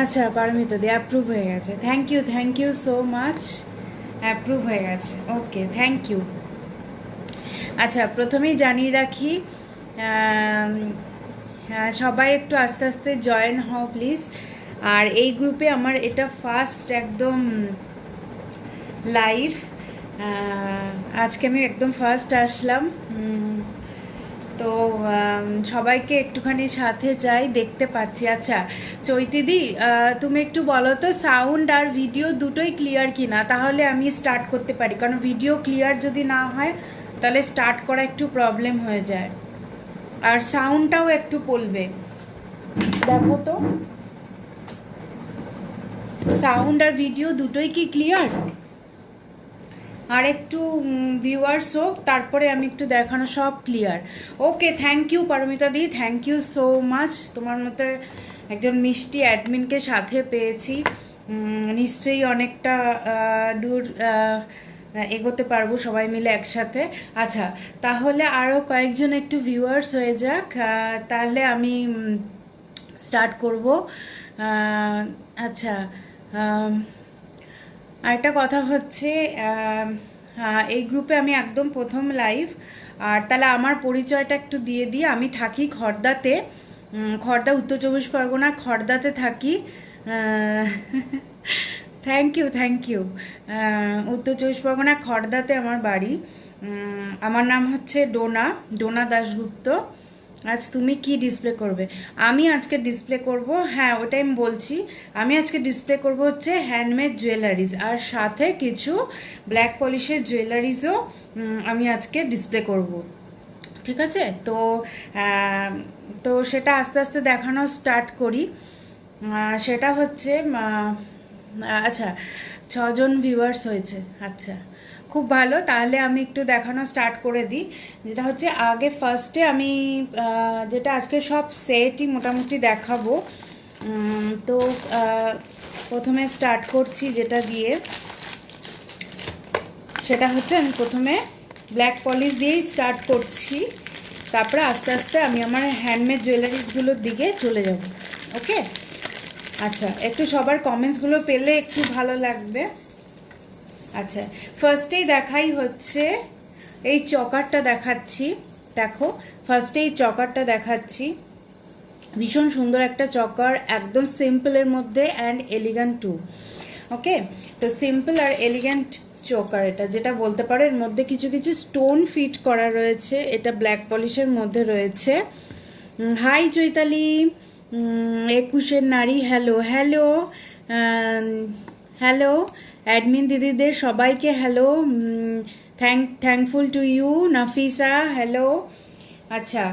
আচ্ছা পারমিতা দি অ্যাপ্রুভ হয়ে গেছে, thank you so much, approve হয়ে গেছে, ওকে থ্যাংক ইউ। আচ্ছা প্রথমেই জানিয়ে রাখি, হ্যাঁ সবাই একটু আস্তে আস্তে জয়েন হও প্লিজ। আর এই গ্রুপে আমার এটা ফার্স্ট একদম লাইভ, আজকে আমি একদম ফার্স্ট আসলাম। তো সবাইকে একটুখানি সাথে চাই, দেখতে পাচ্ছি। আচ্ছা চৈতিদি, তুমি একটু বলো তো সাউন্ড আর ভিডিও দুটোই ক্লিয়ার কিনা, তাহলে আমি স্টার্ট করতে পারি, কারণ ভিডিও ক্লিয়ার যদি না হয় তাহলে স্টার্ট করা একটু প্রবলেম হয়ে যায়। আর সাউন্ডটাও একটু বলবে, দেখো তো সাউন্ড আর ভিডিও দুটোই কি ক্লিয়ার। আর একটু ভিউয়ার্স হোক, তারপরে আমি একটু দেখানো সব clear. Okay thank you Paromita the, thank you so much. তোমার মতো একজন মিষ্টি অ্যাডমিনকে সাথে পেয়েছি, নিশ্চয়ই অনেকটা দূর এগোতে পারবো সবাই মিলে একসাথে। আচ্ছা তাহলে আরও কয়েকজন একটু ভিউয়ার্স হয়ে যাক, তাহলে আমি স্টার্ট করব। আচ্ছা আরেকটা কথা হচ্ছে, এই গ্রুপে আমি একদম প্রথম লাইভ। আর তাহলে আমার পরিচয়টা একটু দিয়ে দিই। আমি থাকি খড়দাতে, খড়দা উত্তর চব্বিশ পরগনা, খড়দাতে থাকি। Thank you. উত্তর চব্বিশ পরগনা খড়দাতে আমার বাড়ি। আমার নাম হচ্ছে ডোনা, ডোনা দাশগুপ্ত। আজ তুমি কি ডিসপ্লে করবে? আমি আজকে ডিসপ্লে করব, হ্যাঁ ওটাই আমি বলছি, আমি আজকে ডিসপ্লে করব হচ্ছে হ্যান্ডমেড জুয়েলারিজ, আর সাথে কিছু ব্ল্যাক পলিশের জুয়েলারিজও আমি আজকে ডিসপ্লে করব। ঠিক আছে, তো তো সেটা আস্তে আস্তে দেখানো স্টার্ট করি। সেটা হচ্ছে আচ্ছা 6জন ভিউয়ার্স হয়েছে, আচ্ছা খুব ভালো। তাহলে আমি একটু দেখানো স্টার্ট করে দিই। যেটা হচ্ছে আগে ফার্স্টে আমি যেটা আজকে সব সেটই মোটামুটি দেখাবো। তো প্রথমে স্টার্ট করছি যেটা দিয়ে, সেটা হচ্ছে আমি প্রথমে ব্ল্যাক পলিশ দিয়েই স্টার্ট করছি, তারপরে আস্তে আস্তে আমি আমার হ্যান্ডমেড জুয়েলারিজগুলোর দিকে চলে যাব। ওকে আচ্ছা, একটু সবার কমেন্টসগুলো পেলে একটু ভালো লাগবে। আচ্ছা ফার্স্টেই দেখাই হচ্ছে এই চকারটা দেখাচ্ছি, দেখো ফার্স্টে এই চকারটা দেখাচ্ছি, ভীষণ সুন্দর একটা চকার, একদম সিম্পলের মধ্যে অ্যান্ড এলিগ্যান্ট টু। ওকে, তো সিম্পল আর এলিগ্যান্ট চোকার, এটা যেটা বলতে পারো, এর মধ্যে কিছু কিছু স্টোন ফিট করা রয়েছে, এটা ব্ল্যাক পলিশের মধ্যে রয়েছে। হাই চৈতালি, 21-এর নারী, হ্যালো হ্যালো হ্যালো অ্যাডমিন দিদিদের সবাইকে hello, thankful to you Nafisa, hello. আচ্ছা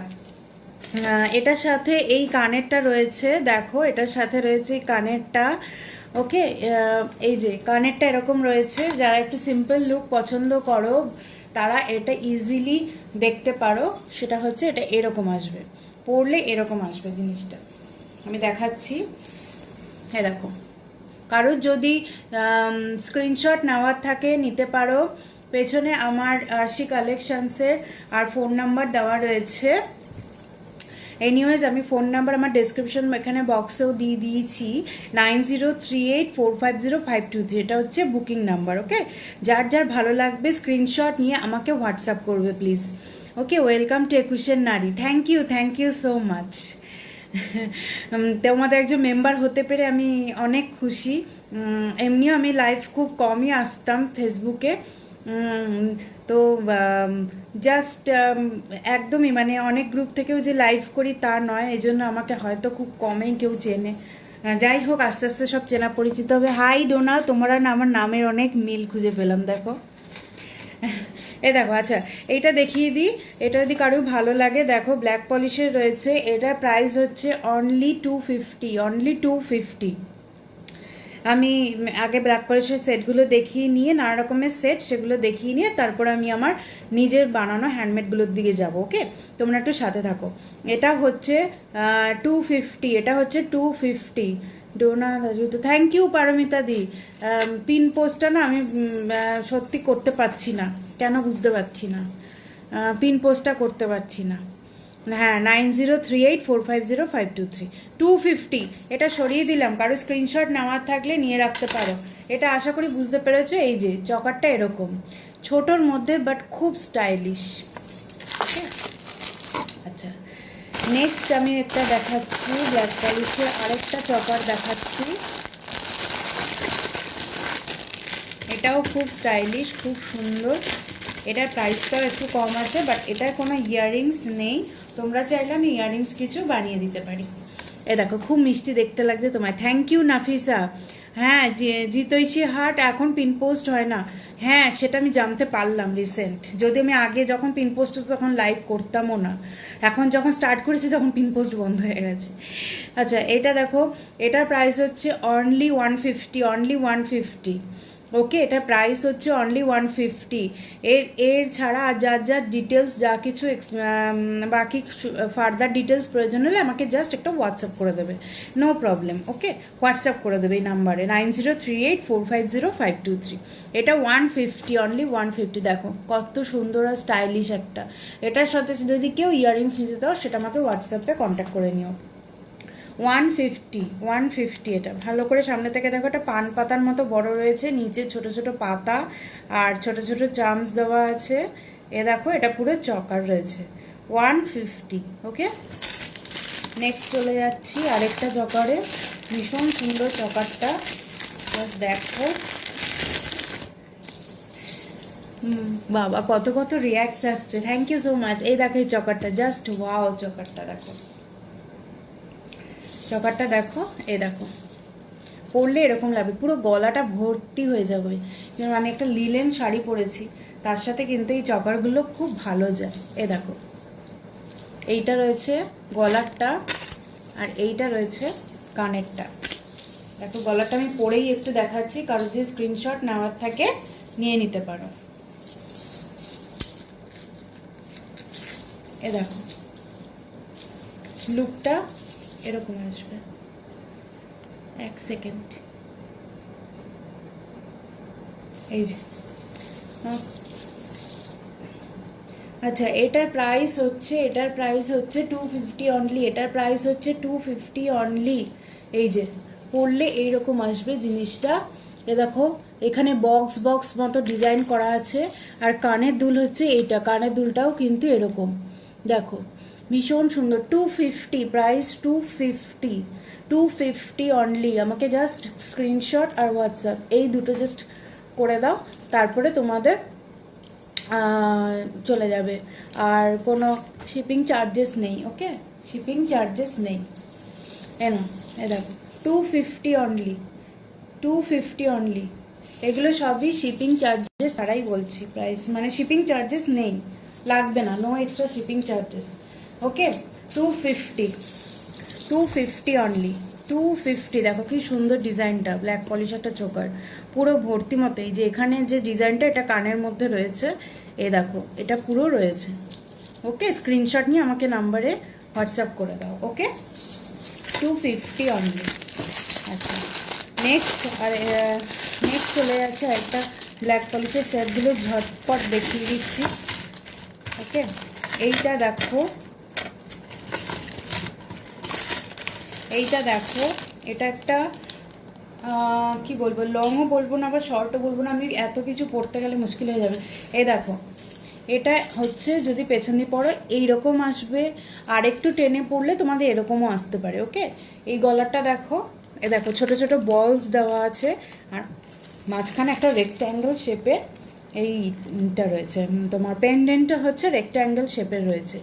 এটার সাথে এই কানেরটা রয়েছে, দেখো এটার সাথে রয়েছে এই কানেরটা। ওকে, এই যে কানেরটা এরকম রয়েছে, যারা একটু সিম্পল লুক পছন্দ করো তারা এটা ইজিলি দেখতে পারো। সেটা হচ্ছে এটা এরকম আসবে, পরলে এরকম আসবে জিনিসটা, আমি দেখাচ্ছি। হ্যাঁ দেখো, কারোর যদি স্ক্রিনশট নেওয়ার থাকে নিতে পারো, পেছনে আমার আরশি কালেকশনসের আর ফোন নাম্বার দেওয়া রয়েছে। এনিওয়েজ আমি ফোন নাম্বার আমার ডেসক্রিপশন এখানে বক্সেও দিয়ে দিয়েছি, 9038450523, এটা হচ্ছে বুকিং নাম্বার। ওকে, যার যার ভালো লাগবে স্ক্রিনশট নিয়ে আমাকে হোয়াটসঅ্যাপ করবে প্লিজ। ওকে, ওয়েলকাম টু 21-এর নারী, থ্যাংক ইউ সো মাচ। তোমাদের একজন মেম্বার হতে পেরে আমি অনেক খুশি। এমনিও আমি লাইভ খুব কমই আসতাম ফেসবুকে, তো জাস্ট একদমই মানে অনেক গ্রুপ থেকেও যে লাইভ করি তা নয়, এই জন্য আমাকে হয়তো খুব কমেই কেউ চেনে। যাই হোক আস্তে আস্তে সব চেনা পরিচিত হবে। হাই ডোনা, তোমরা না আমার নামের অনেক মিল খুঁজে পেলাম, দেখো এ দেখো। আচ্ছা এইটা দেখিয়ে দিই, এটা যদি কারো ভালো লাগে, দেখো ব্ল্যাক পলিশের রয়েছে, এটার প্রাইস হচ্ছে অনলি 250। আমি আগে ব্ল্যাক পলিশের সেটগুলো দেখিয়ে নিয়ে, নানা রকমের সেট সেগুলো দেখিয়ে নিয়ে তারপর আমি আমার নিজের বানানো হ্যান্ডমেডগুলোর দিকে যাব। ওকে, তোমরা একটু সাথে থাকো। এটা হচ্ছে 250, এটা হচ্ছে 250। ডোনা দাজু, তো thank you Paromita di. Pin পোস্টটা না আমি সত্যি করতে পারছি না, কেন বুঝতে পারছি না, পিন পোস্টটা করতে পারছি না। হ্যাঁ 9038450523 250। এটা সরিয়ে দিলাম, কারো স্ক্রিনশট নেওয়ার থাকলে নিয়ে রাখতে পারো। এটা আশা করি বুঝতে পেরেছো। এই যে চকারটা এরকম ছোটোর মধ্যে বাট খুব স্টাইলিশ। ওকে, আচ্ছা নেক্সট আমি একটা দেখাচ্ছি ব্ল্যাক পলিশের আরেকটা চকার দেখাচ্ছি। এটাও খুব স্টাইলিশ, খুব সুন্দর। এটার প্রাইসটাও একটু কম আছে, বাট এটার কোনো ইয়াররিংস নেই। তোমরা চাইলে আমি ইয়াররিংস কিছু বানিয়ে দিতে পারি। এ দেখো খুব মিষ্টি দেখতে লাগছে তোমায়, থ্যাংক ইউ নাফিসা। হ্যাঁ জিতৈষী হাট এখন পিন পোস্ট হয় না, হ্যাঁ সেটা আমি জানতে পারলাম রিসেন্ট। যদি আমি আগে যখন পিন পোস্ট হতো তখন লাইভ করতামও না, এখন যখন স্টার্ট করেছি তখন পিন পোস্ট বন্ধ হয়ে গেছে। আচ্ছা এটা দেখো, এটার প্রাইস হচ্ছে অনলি 150, অনলি 150। ওকে, এটা প্রাইস হচ্ছে অনলি 150। এর ছাড়া আর যার ডিটেলস যা কিছু বাকি ফার্দার ডিটেলস প্রয়োজন হলে আমাকে জাস্ট একটা হোয়াটসঅ্যাপ করে দেবে, নো প্রবলেম। ওকে, হোয়াটসঅ্যাপ করে দেবে এই নাম্বারে 9038450523। এটা 150, অনলি 150। দেখো কত সুন্দর আর স্টাইলিশ একটা। এটার সাথে যদি কেউ ইয়াররিংস নিতে দাও সেটা আমাকে হোয়াটসঅ্যাপে কন্ট্যাক্ট করে নিও। 150। এটা ভালো করে সামনে থেকে দেখো, এটা পান পাতার মতো বড় রয়েছে, নিচে ছোট ছোট পাতা আর ছোট ছোট চামচ দেওয়া আছে। এ দেখো এটা পুরো চকার রয়েছে 150। ওকে, নেক্সট চলে যাচ্ছি আরেকটা চকারে। ভীষণ সুন্দর চকারটা, জাস্ট দেখো। বাবা কত কত রিয়াক্টস আসছে, থ্যাংক ইউ সো মাচ। এই দেখো এই চকারটা, জাস্ট ওয়াও চকারটা দেখো, চকারটা দেখো। এ দেখো পরলে এরকম লাগবে, পুরো গলাটা ভর্তি হয়ে যাবে। যেমন আমি একটা লিলেন শাড়ি পরেছি, তার সাথে কিন্তু এই চকারগুলো খুব ভালো যায়। এ দেখো এইটা রয়েছে গলারটা, আর এইটা রয়েছে কানেরটা। দেখো গলাটা আমি পরেই একটু দেখাচ্ছি, কারো যে স্ক্রিনশট নেওয়ার থাকে নিয়ে নিতে পারো। এ দেখো লুকটা এরকম আসবে। এক সেকেন্ড, এই যে আচ্ছা এটার প্রাইস হচ্ছে 250 অনলি। এটার প্রাইস হচ্ছে 250 অনলি। এই যে পরলে এইরকম আসবে জিনিসটা। এ দেখো এখানে বক্স বক্স মতো ডিজাইন করা আছে, আর কানের দুল হচ্ছে এইটা, কানের দুলটাও কিন্তু এরকম দেখো, ভীষণ সুন্দর। 250 প্রাইস, 250 অনলি। আমাকে জাস্ট স্ক্রিনশট আর হোয়াটসঅ্যাপ এই দুটো জাস্ট করে দাও, তারপরে তোমাদের চলে যাবে। আর কোনো শিপিং চার্জেস নেই। ওকে, শিপিং চার্জেস নেই। এ দেখো 250 অনলি, 250 অনলি। এগুলো সবই শিপিং চার্জেস ছাড়াই বলছি প্রাইস, মানে শিপিং চার্জেস নেই, লাগবে না, নো এক্সট্রা শিপিং চার্জেস। ওকে 250 অনলি, 250। দেখো কি সুন্দর ডিজাইনটা, ব্ল্যাক পলিশ একটা চোকার পুরো ভর্তি মতো। এই যে এখানে যে ডিজাইনটা এটা কানের মধ্যে রয়েছে, এ দেখো এটা পুরো রয়েছে। ওকে, স্ক্রিনশট নিয়ে আমাকে নাম্বারে হোয়াটসঅ্যাপ করে দাও। ওকে 250 অনলি। আচ্ছা নেক্সট চলে যাচ্ছে একটা ব্ল্যাক পলিশের সেটগুলো ঝটপট দেখিয়ে দিচ্ছি। ওকে, এইটা দেখো, এটা একটা কি বলবো, লংও বলবো না আবার শর্টও বলবো না, আমি এত কিছু পড়তে গেলে মুশকিল হয়ে যাবে। এই দেখো এটা হচ্ছে যদি পেছন দিয়ে পড়ো এইরকম আসবে, আর একটু টেনে পড়লে তোমাদের এরকমও আসতে পারে। ওকে, এই গলারটা দেখো, এ দেখো ছোট ছোট বলস দেওয়া আছে, আর মাঝখানে একটা রেক্ট্যাঙ্গেল শেপের এইটা রয়েছে। তোমার পেন্ডেন্টটা হচ্ছে রেক্ট্যাঙ্গেল শেপের রয়েছে,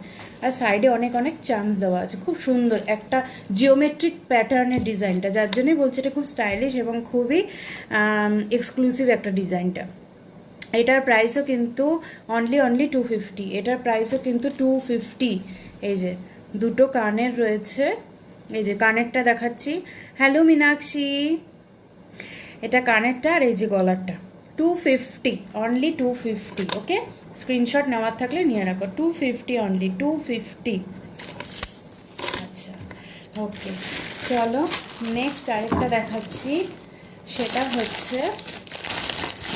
আর সাইডে অনেক অনেক চামচ দেওয়া আছে। খুব সুন্দর একটা জিওমেট্রিক প্যাটার্নের ডিজাইনটা, যার জন্যই বলছি এটা খুব স্টাইলিশ এবং খুবই এক্সক্লুসিভ একটা ডিজাইনটা। এটার প্রাইসও কিন্তু অনলি 250। এটার প্রাইসও কিন্তু 250। এই যে দুটো কানের রয়েছে, এই যে কানেরটা দেখাচ্ছি। হ্যালো মীনাক্ষী, এটা কানেরটা, আর এই যে গলারটা 250, অনলি 250। ওকে, স্ক্রিনশট নেওয়ার থাকলে নিয়ে রাখো, 250 অনলি, 250। আচ্ছা ওকে, চলো নেক্সট আরেকটা দেখাচ্ছি। সেটা হচ্ছে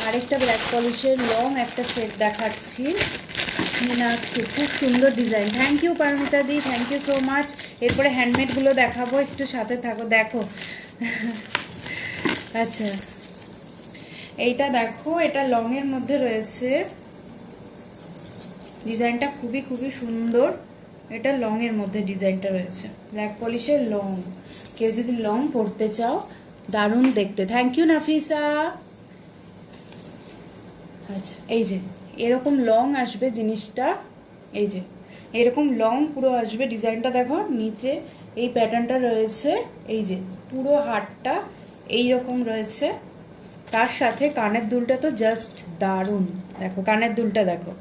আরেকটা ব্ল্যাক পলিশের লং একটা সেট দেখাচ্ছি। মীনাক্ষী, খুব সুন্দর design. Thank you Paromita the, thank you so much. এরপরে হ্যান্ডমেডগুলো দেখাবো, একটু সাথে থাকো। দেখো আচ্ছা, এইটা দেখো, এটা লংয়ের মধ্যে রয়েছে, ডিজাইনটা খুবই খুবই সুন্দর। এটা লংয়ের মধ্যে ডিজাইনটা রয়েছে, ব্ল্যাক পলিশের লং। কেউ যদি লং পরতে চাও, দারুণ দেখতে। Thank you Nafisa. আচ্ছা, এই যে এরকম লং আসবে জিনিসটা, এই যে এরকম লং পুরো আসবে। ডিজাইনটা দেখো, নিচে এই প্যাটার্নটা রয়েছে, এই যে পুরো হাতটা এইরকম রয়েছে। তার সাথে কানের দুলটা তো জাস্ট দারুণ। দেখো কানের দুলটা, দেখো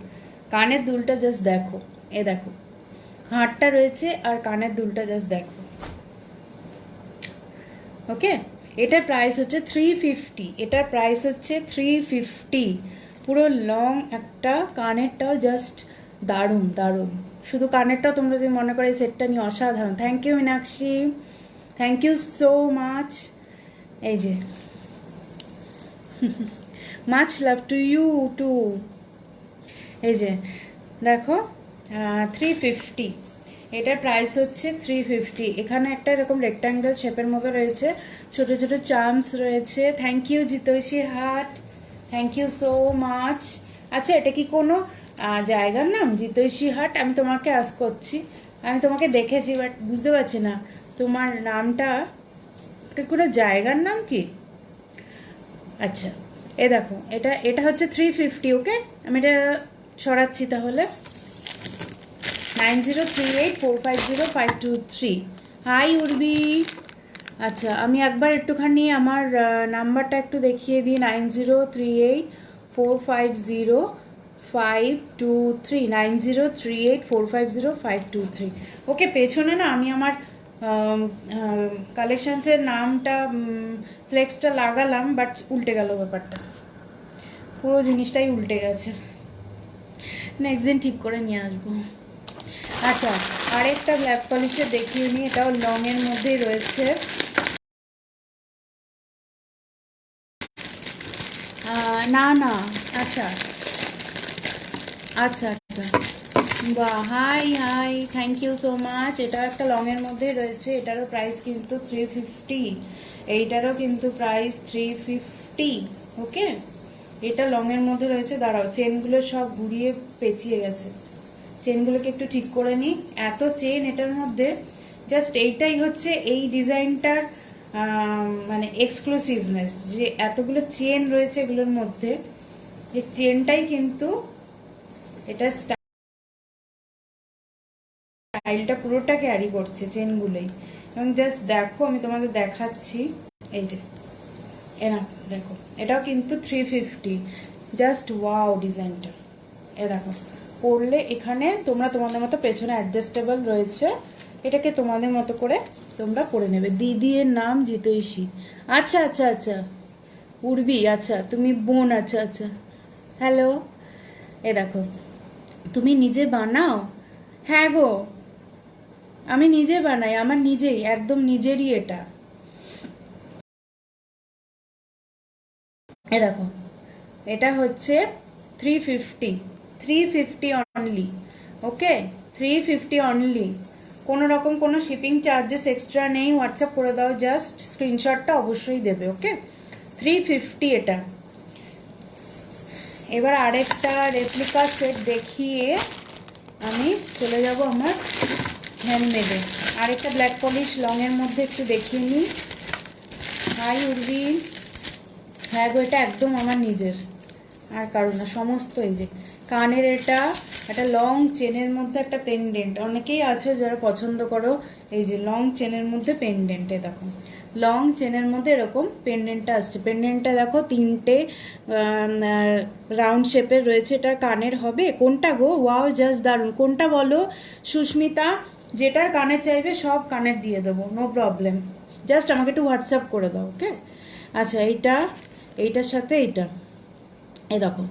কানের দুলটা জাস্ট দেখো, এ দেখো হাতটা রয়েছে আর কানের দুলটা জাস্ট দেখো। ওকে, এটার প্রাইস হচ্ছে 350। এটার প্রাইস হচ্ছে 350। পুরো লং একটা, কানেরটাও জাস্ট দারুণ দারুণ। শুধু কানেরটাও তোমরা যদি মনে করো এই সেটটা নিয়ে অসাধারণ। Thank you Meenakshi, thank you so much. এই যে much love to you too. এই যে দেখো 350, এটার প্রাইস হচ্ছে 350। এখানে একটা এরকম রেক্ট্যাঙ্গেল শেপের মতো রয়েছে, ছোট ছোট চার্মস রয়েছে। থ্যাংক ইউ জিতৈষী হাট, থ্যাংক ইউ সো মাচ। আচ্ছা, এটা কি কোনো জায়গার নাম জিতৈষী হাট? আমি তোমাকে আস্ক করছি, আমি তোমাকে দেখেছি বাট বুঝতে পারছি না তোমার নামটা, এটা কোনো জায়গার নাম কি? আচ্ছা, এ দেখো, এটা এটা হচ্ছে 350। ওকে, আমি এটা সরাচ্ছি তাহলে। 9038450523। হাই উর্বি। আচ্ছা, আমি একবার একটুখানি আমার নাম্বারটা একটু দেখিয়ে দিই। 9038450523, 9038450523। ওকে, পেছনে না আমি আমার কালেকশনসের নামটা ফ্লেক্সটা লাগালাম, বাট উল্টে গেল ব্যাপারটা, পুরো জিনিসটাই উল্টে গেছে। নেক্সট দিন ঠিক করে নিয়ে আসবো। আচ্ছা, আরেকটা ব্ল্যাক পলিশের দেখিয়ে নিই, এটাও লংয়ের মধ্যেই রয়েছে। না না, আচ্ছা আচ্ছা আচ্ছা, বাহ, hi hi, thank you so much. এটাও একটা লংয়ের মধ্যেই রয়েছে, এটারও প্রাইস কিন্তু 350, এইটারও কিন্তু প্রাইস 350। ওকে, এটা লংয়ের মধ্যে রয়েছে। দাঁড়াও, চেনগুলো সব ঘুরিয়ে পেঁচিয়ে গেছে, চেনগুলোকে একটু ঠিক করে নিই। এত চেন এটার মধ্যে, জাস্ট এইটাই হচ্ছে এই ডিজাইনটার মানে এক্সক্লুসিভনেস, যে এতগুলো চেন রয়েছে এগুলোর মধ্যে, যে চেনটাই কিন্তু এটার স্টাইলটা পুরোটা ক্যারি করছে, চেনগুলোই। এবং জাস্ট দেখো, আমি তোমাদের দেখাচ্ছি, এই যে এনা দেখো, এটাও কিন্তু 350। জাস্ট ওয়াও ডিজাইনটা, এ দেখো পরলে এখানে তোমরা তোমাদের মতো পেছনে অ্যাডজাস্টেবল রয়েছে, এটাকে তোমাদের মতো করে তোমরা পরে নেবে। দিদি এর নাম জিতৈষী। আচ্ছা আচ্ছা আচ্ছা, উর্বি, আচ্ছা তুমি বোন, আচ্ছা আচ্ছা, হ্যালো। এ দেখো, তুমি নিজে বানাও? হ্যাঁ গো, আমি নিজে বানাই, আমার নিজেই, একদম নিজেরই এটা। এ দেখো, এটা হচ্ছে 350, 350 অনলি। ওকে, 350 অনলি, কোনো রকম কোনো শিপিং চার্জেস এক্সট্রা নেই। হোয়াটসঅ্যাপ করে দাও, জাস্ট স্ক্রিনশটটা অবশ্যই দেবে। ওকে, 350 এটা। এবার আরেকটা রেপ্লিকা সেট দেখিয়ে আমি চলে যাব আমার হ্যান্ডমেডে। আরেকটা ব্ল্যাক পলিশ লংয়ের মধ্যে একটু দেখিয়ে নিই। হাই উর্বি, হ্যাঁ গো, এটা একদম আমার নিজের, আর কারণ না। সমস্ত এই যে কানের, এটা একটা লং চেনের মধ্যে একটা পেন্ডেন্ট, অনেকেই আছে যারা পছন্দ করো এই যে লং চেনের মধ্যে পেন্ডেন্টে। দেখো লং চেনের মধ্যে এরকম পেন্ডেন্টটা আসছে। পেন্ডেন্টটা দেখো তিনটে রাউন্ড শেপের রয়েছে। এটা কানের হবে। কোনটা গো? ওয়াও, জাস্ট দারুণ। কোনটা বলো সুস্মিতা? যেটার কানের চাইবে সব কানের দিয়ে দেবো, নো প্রবলেম। জাস্ট আমাকে একটু হোয়াটসঅ্যাপ করে দাও। ওকে, আচ্ছা, এইটার সাথে এইটা, এই দেখো।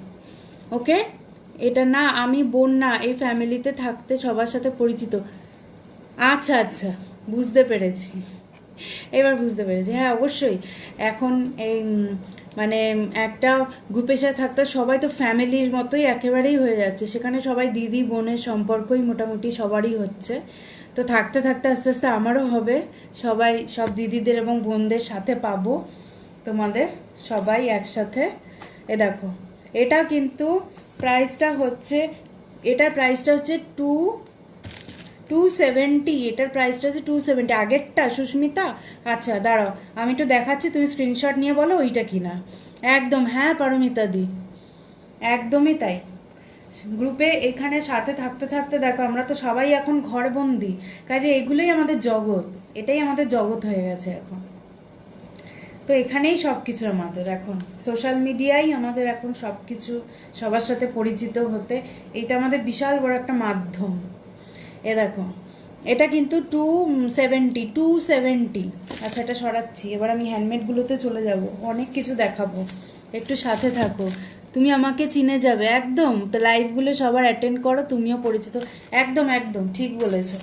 ওকে, এটা না, আমি বোন না, এই ফ্যামিলিতে থাকতে সবার সাথে পরিচিত। আচ্ছা আচ্ছা, বুঝতে পেরেছি। এবার বুঝতে পেরেছি, হ্যাঁ অবশ্যই। এখন এই মানে একটা গ্রুপের সাথে থাকতে সবাই তো ফ্যামিলির মতোই একেবারেই হয়ে যাচ্ছে, সেখানে সবাই দিদি বোনের সম্পর্কই মোটামুটি সবারই হচ্ছে। তো থাকতে থাকতে আস্তে আস্তে আমারও হবে, সবাই সব দিদিদের এবং বোনদের সাথে পাবো তোমাদের সবাই একসাথে। এ দেখো, এটা কিন্তু প্রাইসটা হচ্ছে, এটার প্রাইসটা হচ্ছে 270, এটার প্রাইসটা হচ্ছে 270। আগেরটা সুস্মিতা, আচ্ছা দাঁড়াও আমি একটু দেখাচ্ছি, তুমি স্ক্রিনশট নিয়ে বলো ওইটা কিনা। একদম হ্যাঁ পারমিতা দি, একদমই তাই। গ্রুপে এখানে সাথে থাকতে থাকতে দেখো আমরা তো সবাই এখন ঘরবন্দি, কাজে এগুলোই আমাদের জগৎ, এটাই আমাদের জগৎ হয়ে গেছে এখন। তো এখানেই সব কিছু আমাদের এখন, সোশ্যাল মিডিয়াই আমাদের এখন সব কিছু, সবার সাথে পরিচিত হতে এটা আমাদের বিশাল বড় একটা মাধ্যম। এ দেখো, এটা কিন্তু 270। আচ্ছা এটা সরাচ্ছি, এবার আমি হ্যান্ডমেডগুলোতে চলে যাব, অনেক কিছু দেখাবো, একটু সাথে থাকো, তুমি আমাকে চিনে যাবে একদম। তো লাইভগুলো সবার অ্যাটেন্ড করো, তুমিও পরিচিত, একদম একদম ঠিক বলেছো,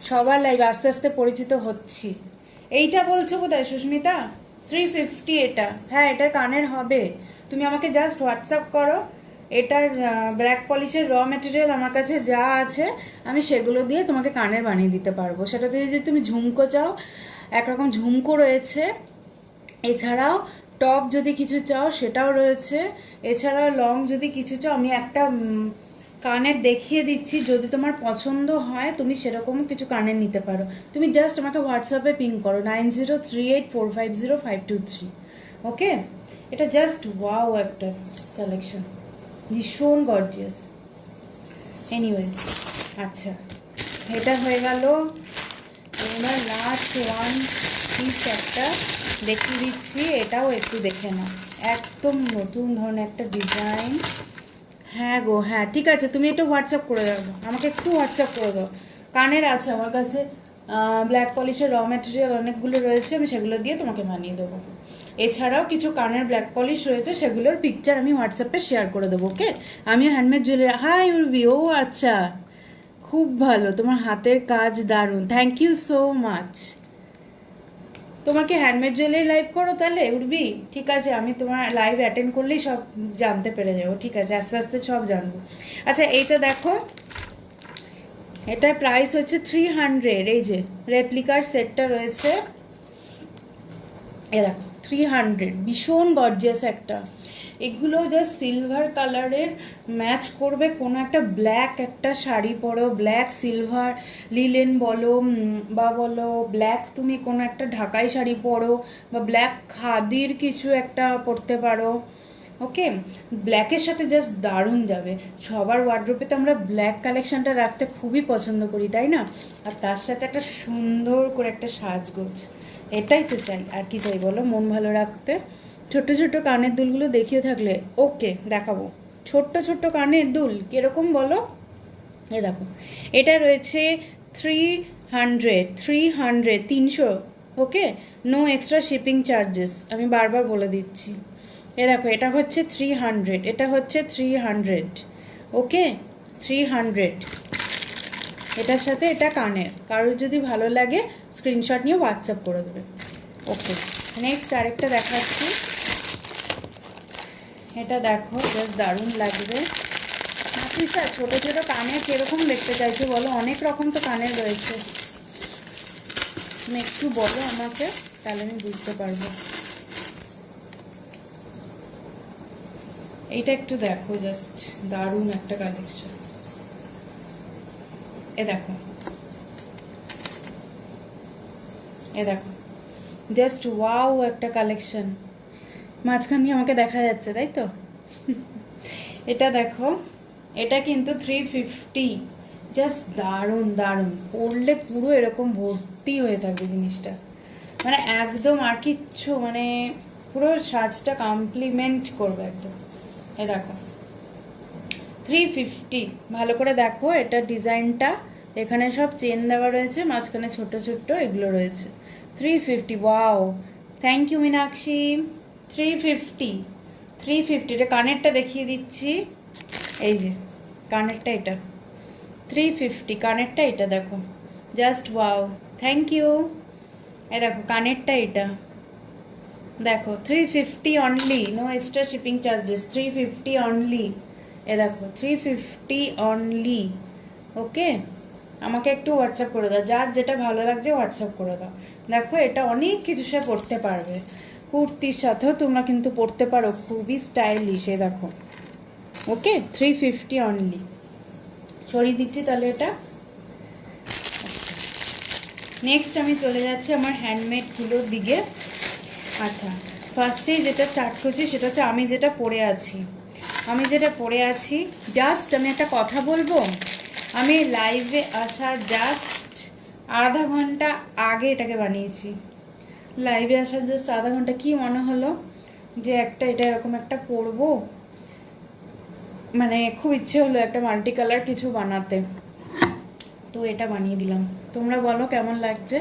সবার লাইভ আস্তে আস্তে পরিচিত হচ্ছি। এইটা বলছো বোধহয় সুস্মিতা, 350 এটা, হ্যাঁ এটার কানের হবে, তুমি আমাকে জাস্ট হোয়াটসঅ্যাপ করো। এটার ব্ল্যাক পলিশের র মেটেরিয়াল আমার কাছে যা আছে আমি সেগুলো দিয়ে তোমাকে কানের বানিয়ে দিতে পারবো। সেটা যদি তুমি ঝুমকো চাও, একরকম ঝুমকো রয়েছে, এছাড়াও টপ যদি কিছু চাও সেটাও রয়েছে, এছাড়াও লং যদি কিছু চাও আমি একটা কানের দেখিয়ে দিচ্ছি, যদি তোমার পছন্দ হয় তুমি সেরকমও কিছু কানের নিতে পারো। তুমি জাস্ট আমাকে হোয়াটসঅ্যাপে পিং করো 9038450523। ওকে, এটা জাস্ট ওয়াও একটা কালেকশন, ভীষণ গর্জিয়াস। এনিওয়েজ, আচ্ছা এটা হয়ে গেল, এবার লাস্ট ওয়ান পিস একটা দেখিয়ে দিচ্ছি, এটাও একটু দেখে নাও, একদম নতুন ধরনের একটা ডিজাইন। হ্যাঁ গো হ্যাঁ, ঠিক আছে তুমি একটু হোয়াটসঅ্যাপ করে দাও, আমাকে একটু হোয়াটসঅ্যাপ করে দাও। কানের আছে আমার কাছে, ব্ল্যাক পলিশের র ম্যাটেরিয়াল অনেকগুলো রয়েছে, আমি সেগুলো দিয়ে তোমাকে বানিয়ে দেবো। এছাড়াও কিছু কানের ব্ল্যাক পলিশ রয়েছে, সেগুলোর পিকচার আমি হোয়াটসঅ্যাপে শেয়ার করে দেবো। ওকে, আমিও হ্যান্ডমেড জুয়েলারি, হাই উর্বি, ও আচ্ছা খুব ভালো, তোমার হাতের কাজ দারুণ, থ্যাংক ইউ সো মাচ। তোমাকে হ্যান্ডমেড জুয়েলারি লাইভ করো তাহলে উর্বি, ঠিক আছে আমি তোমার লাইভ অ্যাটেন্ড করলেই সব জানতে পেরে যাবো, ঠিক আছে আস্তে আস্তে সব জানবো। আচ্ছা এইটা দেখো, এটার প্রাইস হচ্ছে 300, এই যে রেপ্লিকার সেটটা রয়েছে, এ দেখো 300, ভীষণ গর্জিয়াস একটা। এগুলো জাস্ট সিলভার কালারের ম্যাচ করবে, কোনো একটা ব্ল্যাক একটা শাড়ি পরো, ব্ল্যাক সিলভার লিলেন বলো বা বলো ব্ল্যাক তুমি কোনো একটা ঢাকাই শাড়ি পরো, বা ব্ল্যাক খাদির কিছু একটা পরতে পারো। ওকে, ব্ল্যাকের সাথে জাস্ট দারুণ যাবে। সবার ওয়ার্ড্রোপে তো আমরা ব্ল্যাক কালেকশনটা রাখতে খুবই পছন্দ করি তাই না, আর তার সাথে একটা সুন্দর করে একটা সাজগোজ, এটাই তো চাই, আর কি চাই বলো মন ভালো রাখতে। ছোট্ট ছোট্ট কানের দুলগুলো দেখিয়ে থাকলে ওকে দেখাবো, ছোট্ট ছোট্ট কানের দুল কিরকম বলো। এ দেখো, এটা রয়েছে 300, ওকে, নো এক্সট্রা শিপিং চার্জেস, আমি বারবার বলে দিচ্ছি। এ দেখো এটা হচ্ছে 300, এটা হচ্ছে 300, ওকে 300, এটার সাথে এটা কানের, কারোর যদি ভালো লাগে স্ক্রিনশট নিয়ে হোয়াটসঅ্যাপ করে দেবে। ওকে, নেক্সট আরেকটা দেখাচ্ছি, এটা দেখো বেশ দারুণ লাগবে। আচ্ছা ছোটো ছোটো কানের কীরকম দেখতে চাইছো বলো, অনেক রকম তো কানের রয়েছে, তুমি একটু বলো আমাকে তাহলে আমি বুঝতে পারবো। এইটা একটু দেখো, জাস্ট দারুণ একটা কালেকশন। এ দেখো, এ দেখো জাস্ট ওয়াও একটা কালেকশন, মাঝখান দিয়ে আমাকে দেখা যাচ্ছে তাই তো। এটা দেখো, এটা কিন্তু 350, জাস্ট দারুণ দারুণ, পরলে পুরো এরকম ভর্তি হয়ে থাকবে জিনিসটা, মানে একদম আর কিচ্ছু, মানে পুরো সাজটা কমপ্লিমেন্ট করবে একদম। এ দেখো 350, ভালো করে দেখো এটা ডিজাইনটা, এখানে সব চেন দেওয়া রয়েছে, মাঝখানে ছোট ছোট্ট এগুলো রয়েছে। 350, ওয়াও, থ্যাংক ইউ মীনাক্ষী। 350, এটা কানেরটা দেখিয়ে দিচ্ছি, এই যে কানেরটা, এটা 350 কানেরটা, এটা দেখো জাস্ট ওয়াও, থ্যাংক ইউ। এই দেখো কানেরটা এটা দেখো 350 only, no extra shipping charges, 350 only. এ দেখো 350 অনলি। ওকে, আমাকে একটু হোয়াটসঅ্যাপ করে দাও, যার যেটা ভালো লাগছে হোয়াটসঅ্যাপ করে দাও। দেখো এটা অনেক কিছুর সাথে পরতে পারবে, কুর্তির সাথেও তোমরা কিন্তু পরতে পারো, খুবই স্টাইলিশ। এ দেখো ওকে 350 অনলি। সরিয়ে দিচ্ছি তাহলে এটা। নেক্সট আমি চলে যাচ্ছি আমার হ্যান্ডমেডগুলোর দিকে। আচ্ছা, ফার্স্টেই যেটা স্টার্ট করছি সেটা হচ্ছে আমি যেটা পরে আছি। জাস্ট আমি একটা কথা বলবো, আমি লাইভে আসা জাস্ট আধা ঘন্টা আগে এটাকে বানিয়েছি। লাইভে আসার জাস্ট আধা ঘন্টা কি মনে হলো যে এটা এরকম একটা পরবো, মানে খুব ইচ্ছে হলো একটা মাল্টি কালার কিছু বানাতে, তো এটা বানিয়ে দিলাম। তোমরা বলো কেমন লাগছে।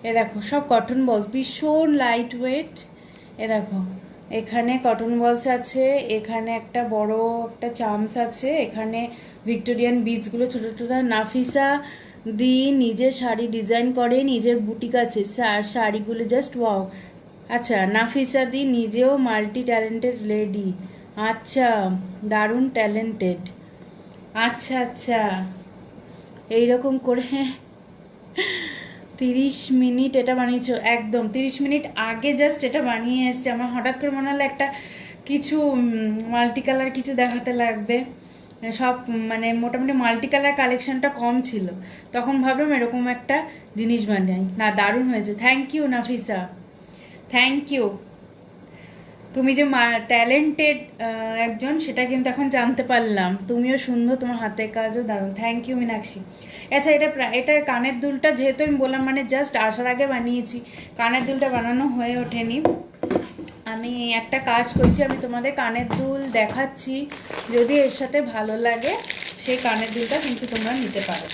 এ দেখো সব কটন বলস, ভীষণ লাইট ওয়েট। এ দেখো এখানে কটন বলস আছে, এখানে একটা বড় একটা চামস আছে, এখানে ভিক্টোরিয়ান বিচগুলো ছোটো ছোটো। নাফিসা দি নিজের শাড়ি ডিজাইন করে, নিজের বুটিক আছে, শাড়িগুলো জাস্ট ওয়াও। আচ্ছা, নাফিসা দি নিজেও মাল্টি ট্যালেন্টেড লেডি। আচ্ছা, দারুণ ট্যালেন্টেড। আচ্ছা আচ্ছা, এইরকম করে 30 মিনিট এটা বানিয়েছো? একদম 30 মিনিট আগে জাস্ট এটা বানিয়ে এসছে। আমার হঠাৎ করে মনে হলো একটা কিছু মাল্টি কালার কিছু দেখাতে লাগবে, সব মানে মোটামুটি মাল্টি কালার কালেকশনটা কম ছিল, তখন ভাবলাম এরকম একটা জিনিস বানাই। না, দারুণ হয়েছে। Thank you Nafisa, thank you. তুমি যে ট্যালেন্টেড একজন সেটা কিন্তু এখন জানতে পারলাম। তুমিও সুন্দর, তোমার হাতের কাজও দারুণ। Thank you Meenakshi. আচ্ছা, এটার কানের দুলটা যেহেতু আমি বললাম মানে জাস্ট আসার আগে বানিয়েছি, কানের দুলটা বানানো হয়ে ওঠেনি। আমি একটা কাজ করছি, আমি তোমাদের কানের দুল দেখাচ্ছি, যদি এর সাথে ভালো লাগে সেই কানের দুলটা কিন্তু তোমরা নিতে পারো।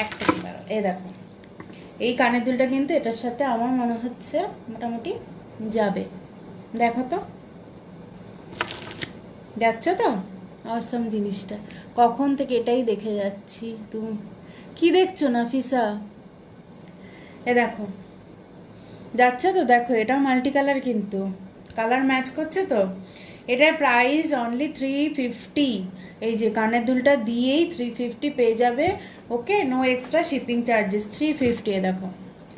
এক সেকেন্ড দাঁড়াও। এই দেখো এই কানের দুলটা কিন্তু এটার সাথে আমার মনে হচ্ছে মোটামুটি যাবে। দেখো তো, যাচ্ছে তো? অসম জিনিসটা কখন থেকে এটাই দেখে যাচ্ছি। তুমি কি দেখছো নাফিসা? এ দেখো যাচ্ছে তো, দেখো এটা মাল্টি কালার কিন্তু কালার ম্যাচ করছে তো। এটার প্রাইস অনলি 350। এই যে কানের দুলটা দিয়েই 350 পেয়ে যাবে। ওকে, নো এক্সট্রা শিপিং চার্জেস, 350। এ দেখো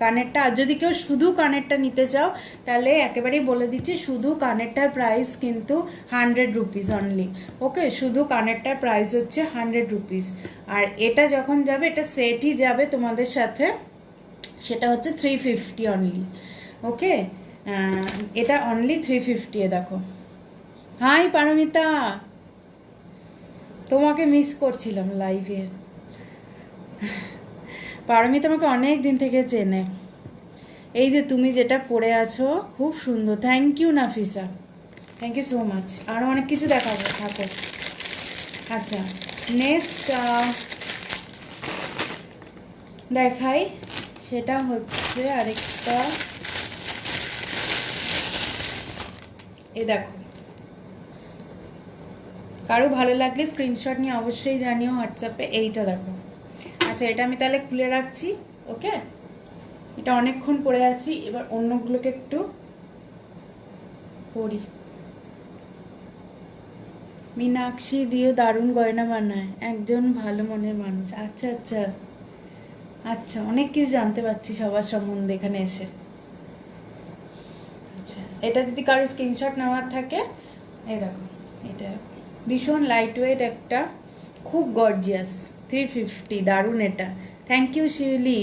কানেরটা। আর যদি কেউ শুধু কানেরটা নিতে চাও তাহলে একেবারেই বলে দিচ্ছি, শুধু কানেরটার প্রাইস কিন্তু 100 রুপিস অনলি। ওকে, শুধু কানেরটার প্রাইস হচ্ছে 100 রুপিস। আর এটা যখন যাবে, এটা সেটই যাবে তোমাদের সাথে, সেটা হচ্ছে 350 অনলি। ওকে, এটা অনলি 350। এ দেখো। হাই পারমিতা, তোমাকে মিস করছিলাম লাইভে। পারমিতা আমাকে অনেক দিন থেকে চেনে। এই যে তুমি যেটা পরে আছো খুব সুন্দর। Thank you Nafisa, thank you so much. আরও অনেক কিছু দেখাবো, থাকো। আচ্ছা, নেক্সট দেখাই, সেটা হচ্ছে আরেকটা। এই দেখো, কারো ভালো লাগলে স্ক্রিনশট নিয়ে অবশ্যই জানিও হোয়াটসঅ্যাপে। এইটা দেখো। আচ্ছা, এটা আমি তাহলে খুলে রাখছি। ওকে, এটা অনেকক্ষণ পরে আছি, এবার অন্যগুলোকে একটু পরি। মীনাক্ষী দিয়ে দারুণ গয়না বানায়, একজন ভালো মনের মানুষ। আচ্ছা আচ্ছা আচ্ছা, অনেক কিছু জানতে পারছি সবার সম্বন্ধে এখানে এসে। আচ্ছা, এটা যদি কারো স্ক্রিনশট নেওয়ার থাকে, এই দেখো এটা ভীষণ লাইট ওয়েট একটা, খুব গর্জিয়াস, 350, দারুণ এটা। থ্যাংক ইউ শিউলি।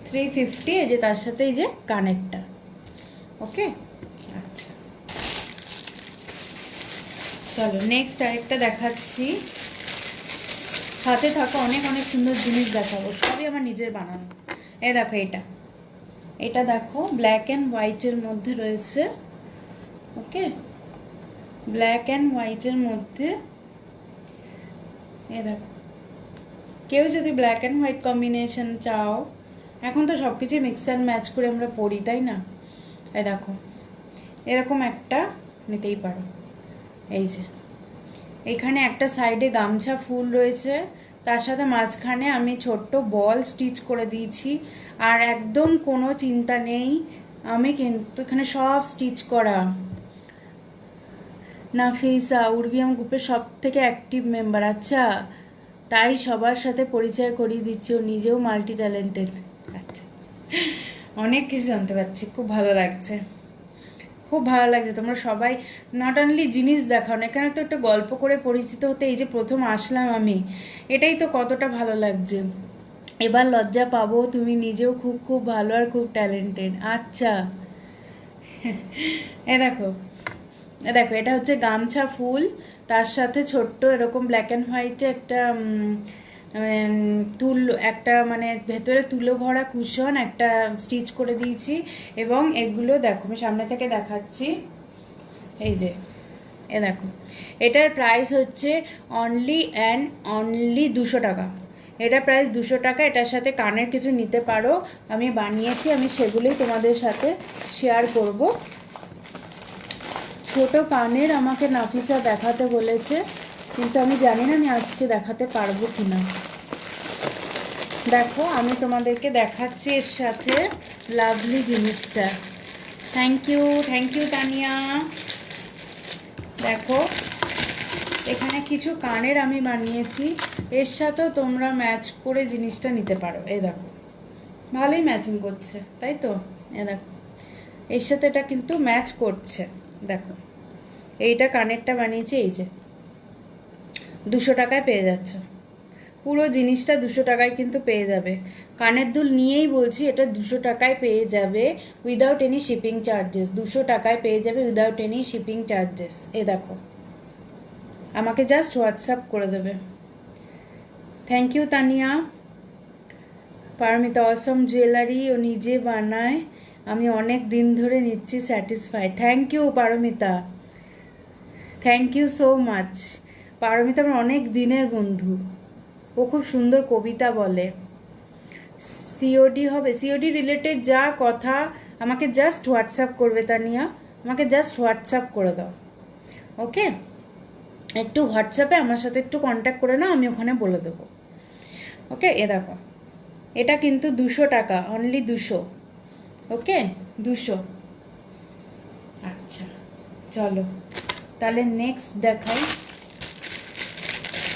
350, এই যে তার সাথে এই যে কানেরটা। ওকে, আচ্ছা চলো নেক্সট আরেকটা দেখাচ্ছি। হাতে থাকা অনেক অনেক সুন্দর জিনিস দেখাবো, সবই আমার নিজের বানানো। এই দেখো এটা দেখো ব্ল্যাক অ্যান্ড হোয়াইটের মধ্যে রয়েছে। ওকে, ব্ল্যাক অ্যান্ড হোয়াইটের মধ্যে। এই দেখো, কেউ যদি ব্ল্যাক অ্যান্ড হোয়াইট কম্বিনেশন চাও, এখন তো সব কিছু মিক্স অ্যান্ড ম্যাচ করে আমরা পড়ি, তাই না? এই দেখো এরকম একটা নিতেই পারো। এই যে এখানে একটা সাইডে গামছা ফুল রয়েছে, তার সাথে মাঝখানে আমি ছোট্ট বল স্টিচ করে দিয়েছি। আর একদম কোনো চিন্তা নেই, আমি কিন্তু এখানে সব স্টিচ করা। নাফিসা উর্বিয়াম গ্রুপের সব থেকে অ্যাক্টিভ মেম্বার। আচ্ছা, তাই সবার সাথে পরিচয় করিয়ে দিচ্ছি, ও নিজেও মাল্টি ট্যালেন্টেড। আচ্ছা, অনেক কিছু জানতে পারছি, খুব ভালো লাগছে, খুব ভালো লাগছে। তোমরা সবাই নট অনলি জিনিস দেখাও না, এখানে তো একটা গল্প করে পরিচিত হতে, এই যে প্রথম আসলাম আমি, এটাই তো কতটা ভালো লাগছে। এবার লজ্জা পাবো, তুমি নিজেও খুব খুব ভালো আর খুব ট্যালেন্টেড। আচ্ছা, এ দেখো, এ দেখো, এটা হচ্ছে গামছা ফুল, তার সাথে ছোট্ট এরকম ব্ল্যাক অ্যান্ড হোয়াইটে একটা একটা মানে ভেতরে তুলো ভরা কুশন একটা স্টিচ করে দিয়েছি। এবং এগুলো দেখো, আমি সামনে থেকে দেখাচ্ছি, এই যে এ দেখো, এটার প্রাইস হচ্ছে অনলি 200 টাকা। এটা প্রাইস 200 টাকা। এটার সাথে কানের কিছু নিতে পারো, আমি বানিয়েছি, আমি সেগুলোই তোমাদের সাথে শেয়ার করব। ছোট কানের আমাকে নাফিসা দেখাতে বলেছে, কিন্তু আমি জানি না আমি আজকে দেখাতে পারবো কি না। দেখো, আমি তোমাদেরকে দেখাচ্ছি এর সাথে লাভলি জিনিসটা। Thank you Tania. দেখো, এখানে কিছু কানের আমি বানিয়েছি, এর সাথেও তোমরা ম্যাচ করে জিনিসটা নিতে পারো। এই দেখো, ভালোই ম্যাচিং করছে, তাই তো? এ দেখো, এর সাথে এটা কিন্তু ম্যাচ করছে। দেখো, এইটা কানেরটা বানিয়েছি, এই যে 200 টাকায় পেয়ে যাচ্ছ। পুরো জিনিসটা 200 টাকায় কিন্তু পেয়ে যাবে। কানের দুল নিয়েই বলছি, এটা 200 টাকায় পেয়ে যাবে উইদাউট এনি শিপিং চার্জেস। 200 টাকায় পেয়ে যাবে উইদাউট এনি শিপিং চার্জেস। এ দেখো, আমাকে জাস্ট হোয়াটসঅ্যাপ করে দেবে। Thank you Tania. Paromita Assam jewellery ও নিজে বানায়, আমি অনেক দিন ধরে নিচ্ছি, satisfied. Thank you Paromita, thank you so much. Paromita আমার অনেক দিনের বন্ধু, ও খুব সুন্দর কবিতা বলে। সিওডি হবে, সিওডি রিলেটেড যা কথা আমাকে জাস্ট হোয়াটসঅ্যাপ করবে তানিয়া, আমাকে জাস্ট হোয়াটসঅ্যাপ করে দাও, ওকে? একটু হোয়াটসঅ্যাপে আমার সাথে একটু কন্ট্যাক্ট করে নাও, আমি ওখানে বলে দেবো, ওকে? এ দেখো, এটা কিন্তু 200 টাকা, অনলি 200, ওকে? 200। আচ্ছা, চলো তাহলে নেক্সট দেখাই।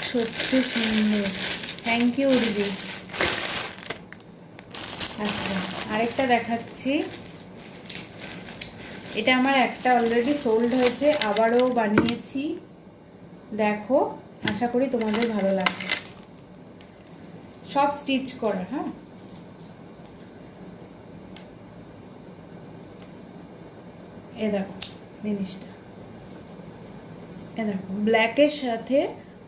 সত্যি সুন্দর, থ্যাংক ইউ উর্বি। আচ্ছা, আরেকটা দেখাচ্ছি। এটা আমার একটা অলরেডি সোল্ড হয়েছে, আবারও বানিয়েছি। দেখো, আশা করি তোমাদের ভালো লাগবে। সব স্টিচ করা, হ্যাঁ। এ দেখো জিনিসটা, এ দেখো, ব্ল্যাকের সাথে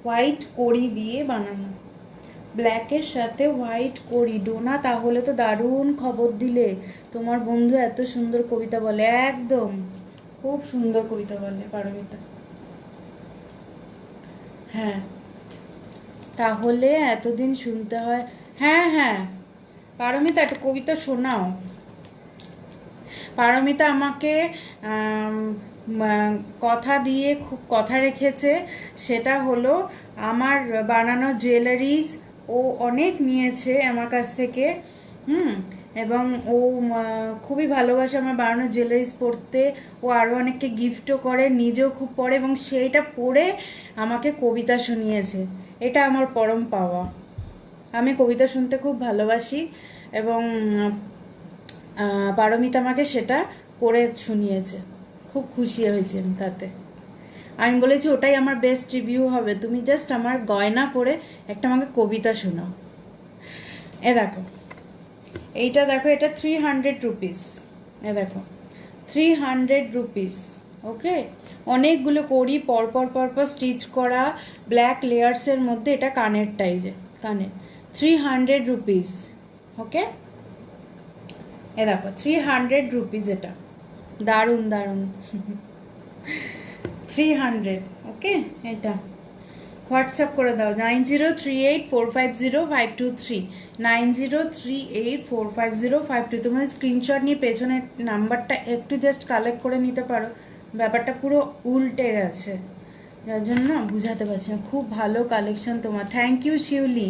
হোয়াইট কড়ি দিয়ে বানানো, ব্ল্যাকের সাথে হোয়াইট কড়ি। ডোনা, তাহলে তো দারুণ খবর দিলে, তোমার বন্ধু এত সুন্দর কবিতা বলে, একদম খুব সুন্দর কবিতা বলে পারমিতা। হ্যাঁ, তাহলে এতদিন শুনতে হয়। হ্যাঁ হ্যাঁ, পারমিতা একটা কবিতা শোনাও। পারমিতা আমাকে কথা দিয়ে খুব কথা রেখেছে, সেটা হলো আমার বানানো জুয়েলারিজ ও অনেক নিয়েছে আমার কাছ থেকে, এবং ও খুবই ভালোবাসে আমার বানানো জুয়েলারিজ পরতে। ও আরও অনেককে গিফটও করে, নিজেও খুব পড়ে, এবং সেইটা পড়ে আমাকে কবিতা শুনিয়েছে। এটা আমার পরম পাওয়া। আমি কবিতা শুনতে খুব ভালোবাসি, এবং পারমিতা আমাকে সেটা করে শুনিয়েছে, খুব খুশি হয়েছি আমি তাতে। আমি বলেছি ওটাই আমার বেস্ট রিভিউ হবে, তুমি জাস্ট আমার গয়না পরে একটা আমাকে কবিতা শোনাও। এ দেখো, এইটা দেখো, এটা 300 রুপিস। এ দেখো, 300 রুপিস, ওকে? অনেকগুলো করি পরপর পরপর স্টিচ করা ব্ল্যাক লেয়ার্সের মধ্যে। এটা কানেরটাই, যে কানের, 300 রুপিস, ওকে? এ দেখো, 300 রুপিস, এটা দারুণ দারুণ। 300, ওকে? এটা হোয়াটসঅ্যাপ করে দাও, 9038450523, 9038450523। তোমরা স্ক্রিনশট নিয়ে পেছনের নাম্বারটা একটু জাস্ট কালেক্ট করে নিতে পারো। ব্যাপারটা পুরো উল্টে গেছে, যার জন্য না বুঝাতে পারছি না। খুব ভালো কালেকশন তোমার, থ্যাংক ইউ শিউলি।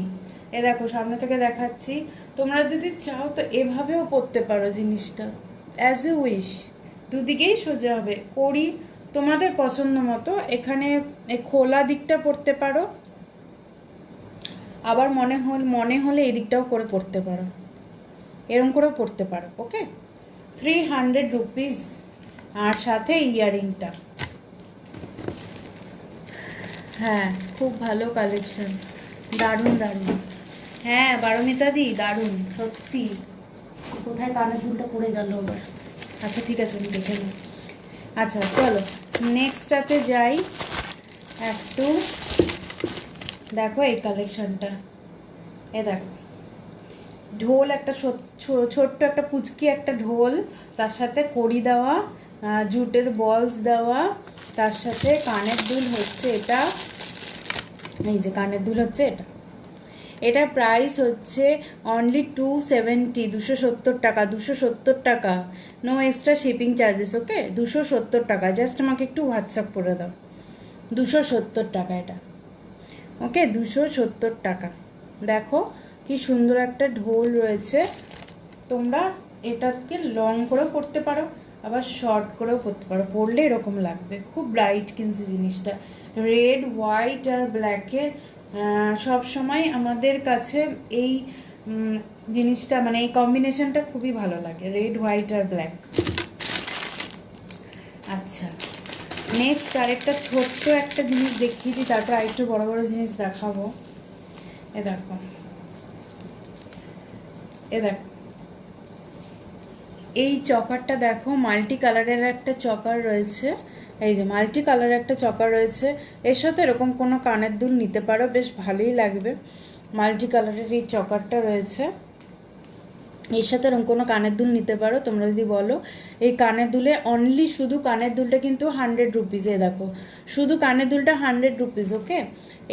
এ দেখো সামনে থেকে দেখাচ্ছি, তোমরা যদি চাও তো এভাবেও পরতে পারো জিনিসটা, অ্যাজ ইউ উইশ, দুদিকেই সোজা হবে। করি তোমাদের পছন্দ মতো, এখানে এই খোলা দিকটা পরতে পারো, আবার মনে হলে এই দিকটাও করে পরতে পারো, এরকম করেও পরতে পারো। ওকে, 300 রুপিস, আর সাথে ইয়ারিংটা। হ্যাঁ খুব ভালো কালেকশন, দারুণ দারুণ। হ্যাঁ বারমিতা দি দারুণ সত্যি। কোথায় কানের দুলটা পড়ে গেল আবার? আচ্ছা ঠিক আছে, আমি দেখে নিই। আচ্ছা চলো নেক্সটটাতে যাই একটু। দেখো এই কালেকশনটা, এ দেখো ঢোল, একটা ছোট্ট একটা পুচকি একটা ঢোল, তার সাথে কড়ি দেওয়া, জুটের বলস দেওয়া, তার সাথে কানের দুল হচ্ছে এটা, এই যে কানের দুল হচ্ছে এটা। এটার প্রাইস হচ্ছে অনলি 270, 270 টাকা, 270 টাকা, নো এক্সট্রা শিপিং চার্জেস। ওকে 270 টাকা, জাস্ট আমাকে একটু হোয়াটসঅ্যাপ করে দাও। 270 টাকা এটা। ওকে 270 টাকা। দেখো কি সুন্দর একটা ঢোল রয়েছে, তোমরা এটাকে লং করেও পরতে পারো, আবার শর্ট করেও পরতে পারো, পরলে এরকম লাগবে। খুব ব্রাইট কিন্তু জিনিসটা, রেড হোয়াইট আর ব্ল্যাকের সব সময় আমাদের কাছে এই জিনিসটা মানে এই কম্বিনেশনটা খুবই ভালো লাগে, রেড হোয়াইট আর ব্ল্যাক। আচ্ছা নেক্সট আরেকটা ছোট্ট একটা জিনিস দেখিয়ে দিই, তারপর আরেকটু বড় বড় জিনিস দেখাবো। এ দেখো, এ দেখো এই চকারটা দেখো, মাল্টি কালারের একটা চকার রয়েছে, এই যে মাল্টি কালারের একটা চকার রয়েছে। এর সাথে এরকম কোনো কানের দুল নিতে পারো, বেশ ভালোই লাগবে। মাল্টি কালারের এই চকারটা রয়েছে, এর সাথে এরকম কোনো কানের দুল নিতে পারো তোমরা যদি বলো। এই কানের দুলে অনলি শুধু কানের দুলটা কিন্তু 100 রুপিসে, দেখো শুধু কানের দুলটা 100 রুপিস। ওকে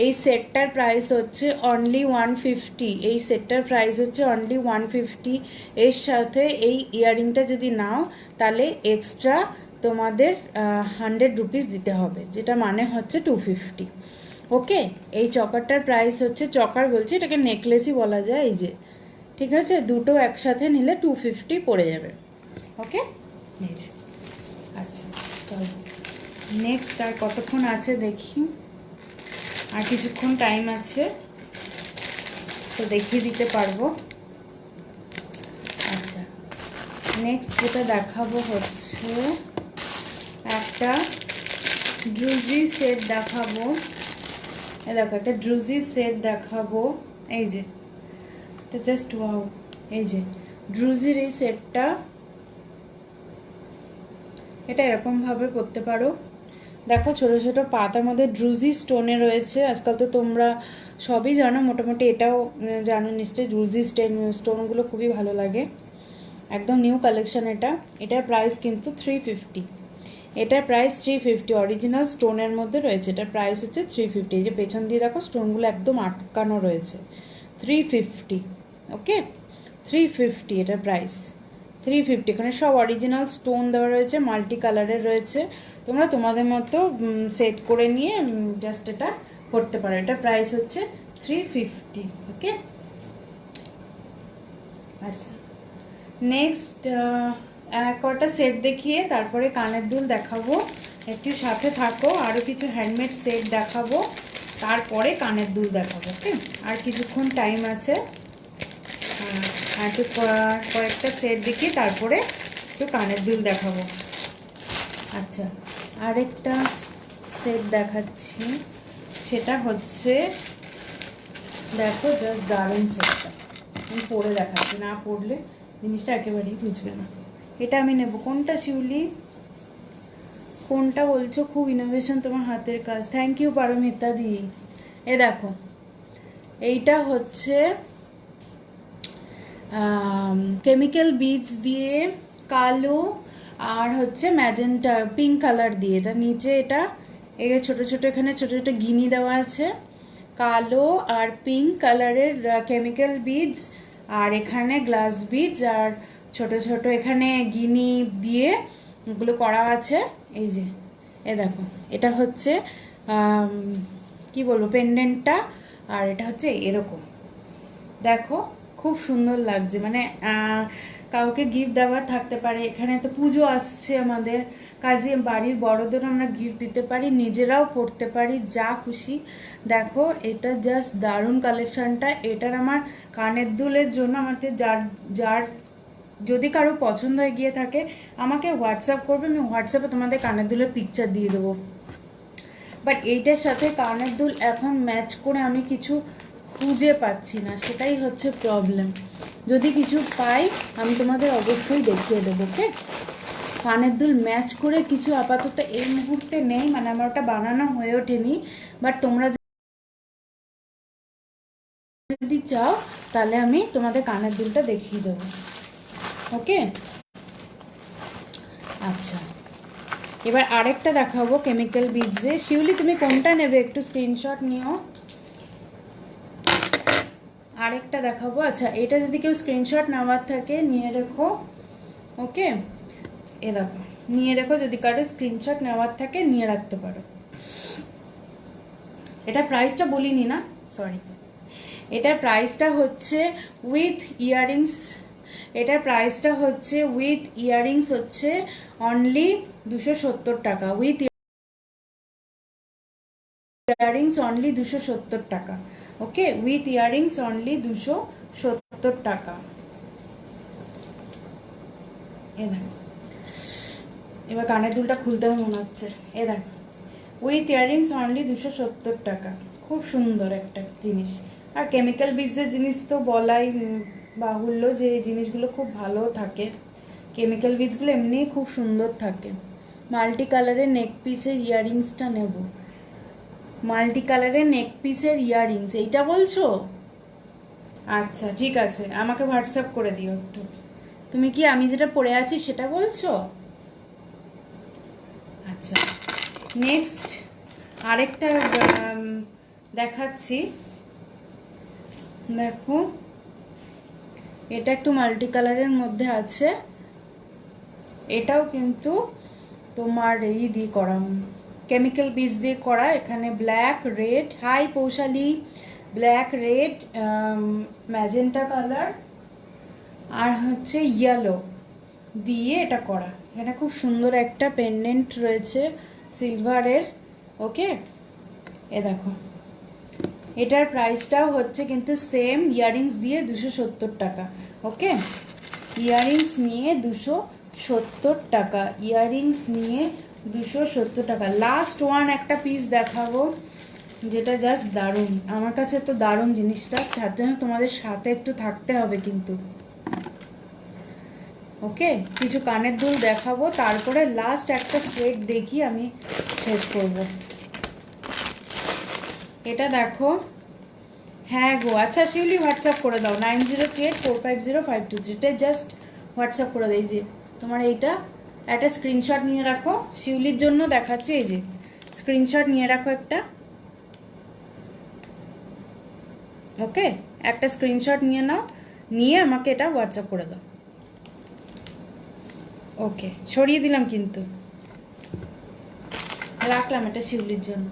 এই সেটটার প্রাইস হচ্ছে অনলি 150, এই সেটটার প্রাইস হচ্ছে অনলি 150। এর সাথে এই ইয়াররিংটা যদি নাও তাহলে এক্সট্রা তোমাদের 100 রুপিস দিতে হবে, যেটা মানে হচ্ছে 250। ওকে এই চকারটার প্রাইস হচ্ছে, চকার বলছি এটাকে নেকলেসই বলা যায়, এই যে ঠিক আছে, দুটো একসাথে নিলে 250 পড়ে যাবে। ওকে এই যে। আচ্ছা চলো নেক্সট আর কতক্ষণ আছে দেখি, আর কিছুক্ষণ টাইম আছে তো দেখিয়ে দিতে পারবো। আচ্ছা নেক্সট যেটা দেখাবো হচ্ছে একটা ড্রুজি সেট দেখাবো। দেখো একটা ড্রুজি সেট দেখাবো, এই যে এটা জাস্ট ওয়াও। এই যে ড্রুজির এই সেটটা, এটা এরকমভাবে পরতে পারো। দেখো ছোট ছোট পাতার মধ্যে ড্রুজি স্টোনে রয়েছে, আজকাল তো তোমরা সবই জানো মোটামুটি, এটাও জানো নিশ্চয়ই, ড্রুজি স্টোনগুলো খুবই ভালো লাগে, একদম নিউ কালেকশন এটা। এটার প্রাইস কিন্তু 350, এটার প্রাইস 350, অরিজিনাল স্টোনের মধ্যে রয়েছে, এটার প্রাইস হচ্ছে 350। এই যে পেছন দিয়ে দেখো স্টোনগুলো একদম আটকানো রয়েছে, 350। ওকে 350 এটার প্রাইস, 350। এখানে সব অরিজিনাল স্টোন দেওয়া রয়েছে, মাল্টি কালারের রয়েছে, তোমরা তোমাদের মতো সেট করে নিয়ে জাস্ট এটা পড়তে পারো। এটা প্রাইস হচ্ছে 350। ওকে আচ্ছা নেক্সট কটা সেট দেখিয়ে তারপরে কানের দুল দেখাবো, একটু সাথে থাকো, আরও কিছু হ্যান্ডমেড সেট দেখাবো, তারপরে কানের দুল দেখাবো। ওকে আর কিছুক্ষণ টাইম আছে, আর একটু কয়েকটা সেট দেখিয়ে তারপরে একটু কানের দুল দেখাবো। আচ্ছা আরেকটা সেট দেখাচ্ছি, সেটা হচ্ছে দেখো জাস্ট দারুণ সেটটা, আমি পরে দেখাচ্ছি, না পড়লে জিনিসটা একেবারেই বুঝবে না। এটা আমি নেব, কোনটা শিউলি, কোনটা বলছো? খুব ইনোভেশন তোমার হাতের কাজ, থ্যাংক ইউ পারমিতা দি। এ দেখো এইটা হচ্ছে কেমিক্যাল বিডস দিয়ে কালো আর হচ্ছে ম্যাজেন্টা পিঙ্ক কালার দিয়ে, এটা নিচে এটা ছোট ছোট এখানে ছোট ছোট গিনি দেওয়া আছে, কালো আর পিঙ্ক কালারের কেমিক্যাল বিডস, আর এখানে গ্লাস বিডস, আর ছোট ছোট এখানে গিনি দিয়ে এগুলো করা আছে। এই যে এ দেখো এটা হচ্ছে কি বলবো পেন্ডেন্টটা, আর এটা হচ্ছে এরকম, দেখো খুব সুন্দর লাগছে, মানে কাউকে গিফট দেওয়ার থাকতে পারে, এখানে তো পুজো আসছে আমাদের, কাজে বাড়ির বড়দের আমরা গিফট দিতে পারি, নিজেরাও পড়তে পারি, যা খুশি। দেখো এটা জাস্ট দারুণ কালেকশনটা। এটার আমার কানের দুলের জন্য আমাদের যার যার যদি কারো পছন্দ হয়ে গিয়ে থাকে আমাকে হোয়াটসঅ্যাপ করবে, আমি হোয়াটসঅ্যাপে তোমাদের কানের দুলের পিকচার দিয়ে দেবো। বাট এইটার সাথে কানের দুল এখন ম্যাচ করে আমি কিছু খুঁজে পাচ্ছি না, সেটাই হচ্ছে প্রবলেম। যদি কিছু পাই আমি তোমাদের অবশ্যই দেখিয়ে দেবো। ওকে, কানের দুল ম্যাচ করে কিছু আপাতত এই মুহূর্তে নেই, মানে আমার ওটা বানানো হয়ে ওঠেনি। বাট তোমরা যদি চাও তাহলে আমি তোমাদের কানের দুলটা দেখিয়ে দেবো। ওকে, আচ্ছা এবার আরেকটা দেখাবো কেমিক্যাল বিডসে। শিউলি তুমি কোনটা নেবে একটু স্ক্রিনশট নিও। আরেকটা দেখাবো, আচ্ছা এটা যদি কেউ স্ক্রিনশট নেওয়ার থাকে নিয়ে রেখো। ওকে, এ দেখো নিয়ে রেখো, যদি কারো স্ক্রিনশট নেওয়ার থাকে নিয়ে রাখতে পারো। এটা প্রাইসটা বলিনি না, সরি, এটার প্রাইসটা হচ্ছে উইথ ইয়াররিংস, এটার প্রাইসটা হচ্ছে উইথ ইয়াররিংস হচ্ছে অনলি 270 টাকা, উইথ ইয়াররিংস অনলি 270 টাকা। ওকে, উইথ ইয়াররিংস অনলি 270 টাকা। এ দেখো, এবার কানের দুলটা খুলতে হবে মনে হচ্ছে। এ দেখো, উইথ ইয়াররিংস অনলি 270 টাকা, খুব সুন্দর একটা জিনিস। আর কেমিক্যাল বিজনেস জিনিস তো বলাই বাহুল্য যে এই জিনিসগুলো খুব ভালো থাকে, কেমিক্যাল বিজগুলো এমনিই খুব সুন্দর থাকে। মাল্টি কালারের নেক পিসের ইয়াররিংসটা নেব, মাল্টি কালারের নেক পিসের ইয়াররিংস, এইটা বলছো? আচ্ছা ঠিক আছে, আমাকে হোয়াটসঅ্যাপ করে দিও একটু। তুমি কি আমি যেটা পরে আছি সেটা বলছো? আচ্ছা, নেক্সট আরেকটা দেখাচ্ছি, দেখো এটা একটু মাল্টি কালারের মধ্যে আছে, এটাও কিন্তু তোমার এই দিয়ে করা, কেমিক্যাল বীজ দিয়ে করা। এখানে black red, hi Poushali, black red, magenta colour আর হচ্ছে ইয়েলো দিয়ে এটা করা। এখানে খুব সুন্দর একটা পেন্ডেন্ট রয়েছে সিলভারের। ওকে, এ দেখো এটার প্রাইসটাও হচ্ছে কিন্তু সেম, ইয়াররিংস দিয়ে 270 টাকা। ওকে, ইয়াররিংস নিয়ে 270 টাকা, ইয়াররিংস নিয়ে 270 টাকা। লাস্ট ওয়ান একটা পিস দেখাবো যেটা জাস্ট দারুণ, আমার কাছে তো দারুণ জিনিসটা, তার জন্য তোমাদের সাথে একটু থাকতে হবে কিন্তু। ওকে, কিছু কানের দুল দেখাবো, তারপরে লাস্ট একটা সেট দেখি আমি শেষ করব। এটা দেখো, হ্যাঁ গো, আচ্ছা শিউলি হোয়াটসঅ্যাপ করে দাও 9038450523, এটা জাস্ট হোয়াটসঅ্যাপ করে দাও। এই যে তোমার এইটা একটা স্ক্রিনশট নিয়ে রাখো, শিউলির জন্য দেখাচ্ছি, এই যে স্ক্রিনশট নিয়ে রাখো একটা। ওকে, একটা স্ক্রিনশট নিয়ে নাও, নিয়ে আমাকে এটা হোয়াটসঅ্যাপ করে দাও। ওকে, সরিয়ে দিলাম কিন্তু, রাখলাম এটা শিউলির জন্য।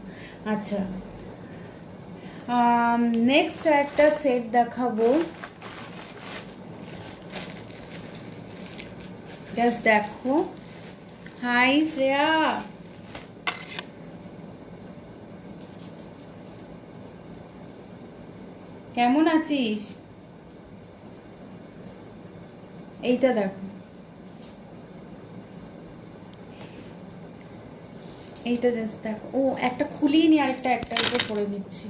আচ্ছা, নেক্সট একটা সেট দেখাবো, জাস্ট দেখো। হাই শ্রেয়া, কেমন আছিস? এইটা দেখো, এইটা জাস্ট দেখো। ও একটা খুলিয়ে নি, আরেকটা একটা উপর পরে নিচ্ছি।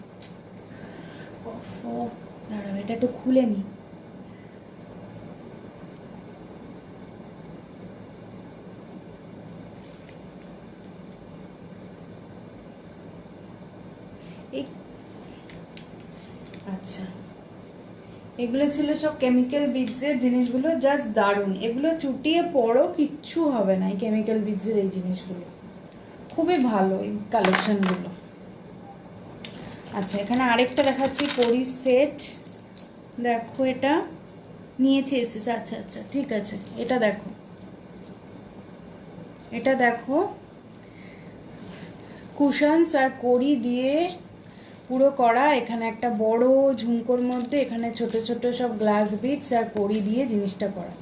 দাঁড়াও, এটা একটু খুলে নি। আচ্ছা, এগুলো ছিল সব কেমিক্যাল বিডসের জিনিসগুলো, জাস্ট দারুণ। এগুলো চুটিয়ে পরও কিচ্ছু হবে না, এই কেমিক্যাল বিডসের এই জিনিসগুলো খুবই ভালো এই কালেকশনগুলো। আচ্ছা, এখানে আরেকটা দেখাচ্ছি পরি সেট, দেখো এটা নিয়েছি এসেছে। আচ্ছা আচ্ছা ঠিক আছে, এটা দেখো, এটা দেখো কুশনস আর কড়ি দিয়ে পুরো করা। এখানে একটা বড় ঝুমকোর মধ্যে এখানে ছোট ছোট সব গ্লাস বিটস আর কড়ি দিয়ে জিনিসটা করা।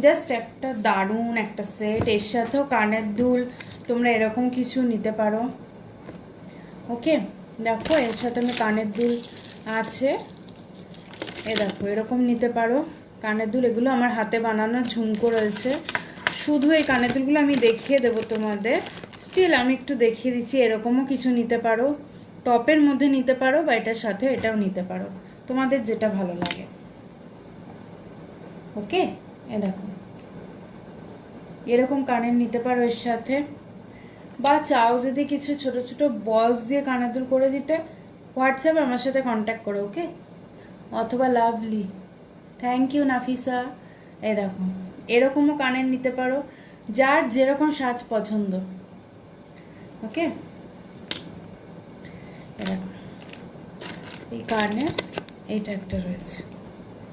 জাস্ট একটা দারুণ একটা সেট। এর সাথেও কানের দুল তোমরা এরকম কিছু নিতে পারো। ওকে, দেখো এর সাথে আমি কানের দুল আছে, এ দেখো এরকম নিতে পারো কানের দুল। এগুলো আমার হাতে বানানো ঝুমকো রয়েছে। শুধু এই কানের দুলগুলো আমি দেখিয়ে দেবো তোমাদের, স্টিল আমি একটু দেখিয়ে দিচ্ছি। এরকমও কিছু নিতে পারো, টপের মধ্যে নিতে পারো বা এটার সাথে এটাও নিতে পারো, তোমাদের যেটা ভালো লাগে। ওকে, এ দেখো এরকম কানের নিতে পারো এর সাথে। বা চাও যদি কিছু ছোট ছোট বলস দিয়ে কানের দুল করে দিতে, হোয়াটসঅ্যাপে আমার সাথে কন্ট্যাক্ট করো। ওকে, অথবা লাভলি, থ্যাংক ইউ নাফিসা। এই দেখো এরকমও কানের নিতে পারো, যার যেরকম সাজ পছন্দ। ওকে, দেখো এই কানের এইটা একটা রয়েছে,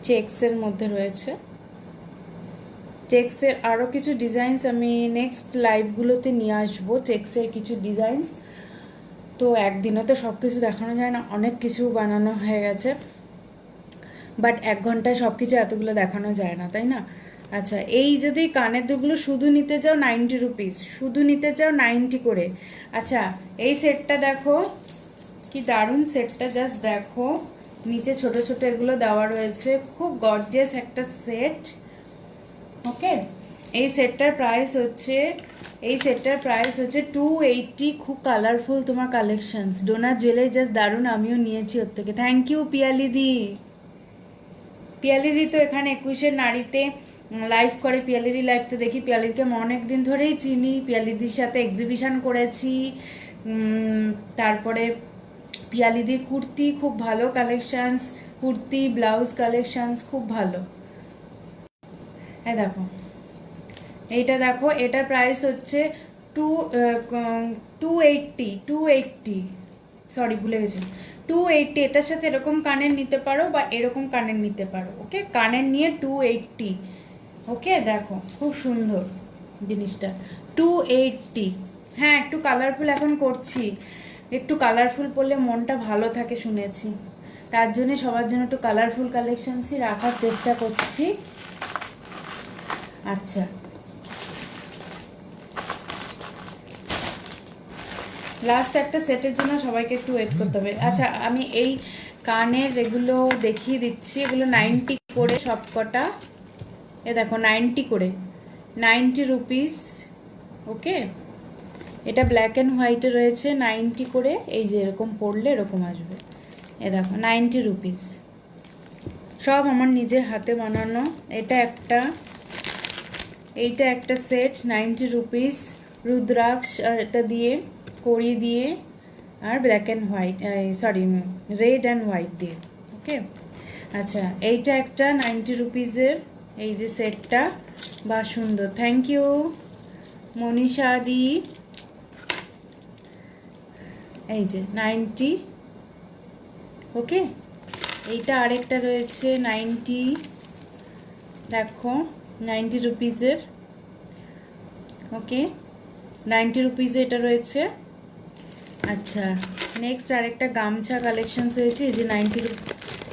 চেক্সের মধ্যে রয়েছে। চেক্সের আরও কিছু ডিজাইনস আমি নেক্সট লাইভগুলোতে নিয়ে আসবো, চেক্সের কিছু ডিজাইনস। তো একদিনে তো সব কিছু দেখানো যায় না, অনেক কিছু বানানো হয়ে গেছে, বাট 1 ঘন্টায় সব কিছু এতগুলো দেখানো যায় না, তাই না? আচ্ছা, এই যদি কানের দুলগুলো শুধু নিতে চাও 90 রুপিস, শুধু নিতে চাও 90 করে। আচ্ছা, এই সেটটা দেখো কি দারুণ সেটটা, জাস্ট দেখো নিচে ছোট ছোট এগুলো দেওয়া রয়েছে, খুব গর্জিয়াস একটা সেট। ওকে, এই সেটটার প্রাইস হচ্ছে 280। খুব কালারফুল তোমার কালেকশনস, ডোনা জুয়েলারি জাস্ট দারুণ, আমিও নিয়েছি ওর থেকে। Thank you পিয়ালিদি। পিয়ালিদি তো এখানে 21শে নারীতে লাইভ করে, পিয়ালিদি লাইভ তো দেখি। পিয়ালিদিকে অনেক দিন ধরেই চিনি, পিয়ালিদির সাথে এক্সিবিশন করেছি। তারপরে পিয়ালিদির কুর্তি খুব ভালো কালেকশনস, কুর্তি ব্লাউজ কালেকশনস খুব ভালো। হ্যাঁ দেখো এইটা দেখো, এটার প্রাইস হচ্ছে 280, সরি ভুলে গেছি, 280। এটার সাথে এরকম কানের নিতে পারো বা এরকম কানের নিতে পারো। ওকে, কানের নিয়ে 280। ওকে, দেখো খুব সুন্দর জিনিসটা, 280। হ্যাঁ, একটু কালারফুল এখন করছি, একটু কালারফুল পরলে মনটা ভালো থাকে শুনেছি, তার জন্য সবার জন্য একটু কালারফুল কালেকশনসই রাখার চেষ্টা করছি। আচ্ছা, লাস্ট একটা সেটের জন্য সবাইকে একটু ওয়েট করতে হবে। আচ্ছা, আমি এই কানের এগুলো দেখিয়ে দিচ্ছি, এগুলো 90 করে সব কটা। এ দেখো 90 করে, 90 রুপিস। ওকে, এটা ব্ল্যাক অ্যান্ড হোয়াইটে রয়েছে 90 করে। এই যে এরকম পরলে এরকম আসবে, এ দেখো 90 রুপিস, সব আমার নিজের হাতে বানানো। এইটা একটা সেট 90 রুপিস, রুদ্রাক্ষ আর এটা দিয়ে কড়ি দিয়ে আর black and white, sorry red and white দিয়ে। ওকে, আচ্ছা এইটা একটা 90 রুপিসের, এই যে সেটটা বা সুন্দর। থ্যাংক ইউ মনীষা দি। এই যে 90। ওকে, এইটা আরেকটা রয়েছে 90, দেখো 90 রুপিসের। ওকে, 90 রুপিসে এটা রয়েছে। আচ্ছা, নেক্সট আরেকটা গামছা কালেকশনস হয়েছে, এই যে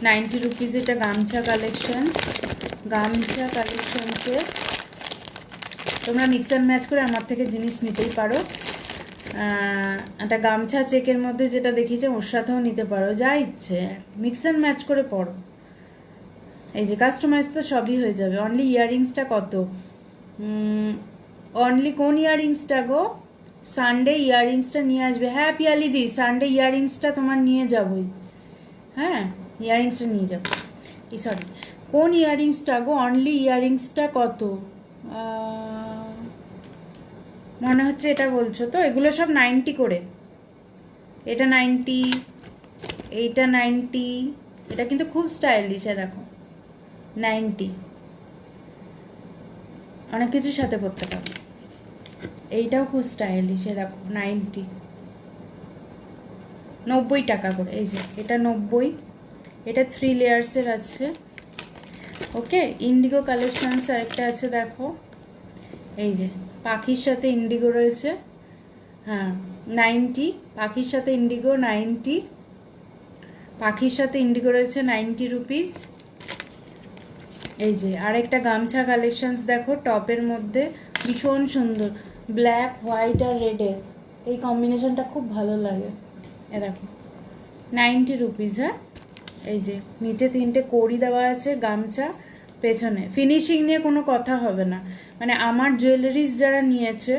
90 রুপিস, এটা গামছা কালেকশনসে তোমরা মিক্স অ্যান্ড ম্যাচ করে আমার থেকে জিনিস নিতেই পারো। একটা গামছা চেকের মধ্যে যেটা দেখিয়েছে ওর সাথেও নিতে পারো, যা ইচ্ছে মিক্স অ্যান্ড ম্যাচ করে পরো। এই যে কাস্টমাইজ তো সবই হয়ে যাবে। অনলি ইয়াররিংসটা কত? অনলি কোন ইয়াররিংসটা গো? সানডে ইয়াররিংসটা নিয়ে আসবে। হ্যাঁ পিয়ালিদি, সানডে ইয়াররিংসটা তোমার নিয়ে যাবই। হ্যাঁ, ইয়াররিংসটা নিয়ে যাবো। সরি, কোন ইয়াররিংসটা গো? অনলি ইয়াররিংসটা কত? মনে হচ্ছে এটা বলছো তো। এগুলো সব 90 করে, এটা 90, এইটা 90। এটা কিন্তু খুব স্টাইলিশ, দেখো 90, অনেক কিছুর সাথে পরতে পারো। এইটাও খুব স্টাইলিশ, দেখো 90 টাকা করে। এই যে এটা 90, এটা 3 লেয়ার্সের আছে। ওকে, ইন্ডিগো কালেকশনস আরেকটা আছে, দেখো এই যে পাখির সাথে ইন্ডিগো রয়েছে, হ্যাঁ 90, পাখির সাথে ইন্ডিগো 90, পাখির সাথে ইন্ডিগো রয়েছে 90 রুপিস। এই যে আরেকটা গামছা কালেকশনস দেখো, টপের মধ্যে ভীষণ সুন্দর, ব্ল্যাক হোয়াইট আর রেডের এই কম্বিনেশনটা খুব ভালো লাগে। এ দেখো 90 রুপিস। হ্যাঁ এই যে নিচে 3টে কড়ি দেওয়া আছে, গামছা, পেছনে ফিনিশিং নিয়ে কোনো কথা হবে না। মানে আমার জুয়েলারিজ যারা নিয়েছে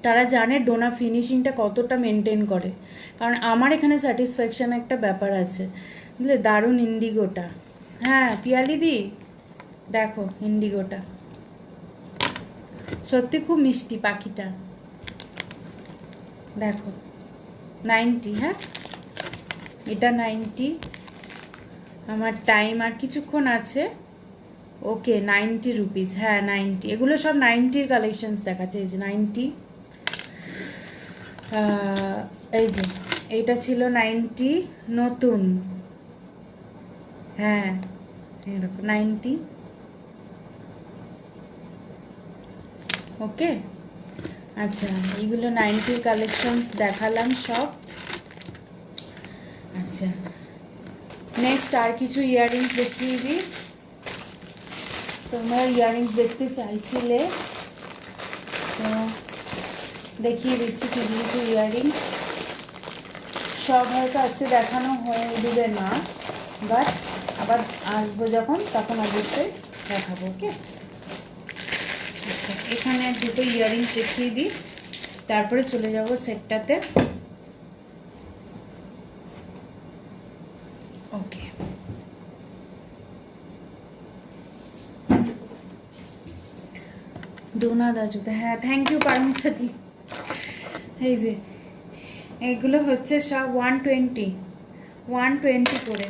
তারা জানে ডোনা ফিনিশিংটা কতটা মেনটেন করে, কারণ আমার এখানে স্যাটিসফ্যাকশান একটা ব্যাপার আছে, বুঝলে। দারুণ ইন্ডিগোটা, হ্যাঁ পিয়ালিদি দেখো ইন্ডিগোটা সত্যি খুব মিষ্টি পাখিটা, দেখো 90। হ্যাঁ এটা 90। আমার টাইম আর কিছুক্ষণ আছে। ওকে 90 রুপিস, হ্যাঁ 90। এগুলো সব 90-র কালেকশনস দেখাচ্ছে। এই যে 90, এই যে এইটা ছিল 90 নতুন, হ্যাঁ এরকম 90। ওকে আচ্ছা, এইগুলো 90-র কালেকশনস দেখালাম সব। আচ্ছা নেক্সট আর কিছু ইয়াররিংস দেখিয়ে দিই। তোমরা ইয়াররিংস দেখতে চাইছিলে তো দেখিয়ে দিচ্ছি কিছু কিছু ইয়াররিংস। সব হয়তো আজকে দেখানো হয়ে উঠবে না, বাট আবার আসবো যখন তখন অবশ্যই দেখাবো। ওকে আচ্ছা এখানে দুটো ইয়াররিংস দেখিয়ে দিই, তারপরে চলে যাব সেটটাতে। ওকে ডোনা দাজুতে, হ্যাঁ থ্যাংক ইউ পারমিতাদি। এই যে এগুলো হচ্ছে সব 120 করে।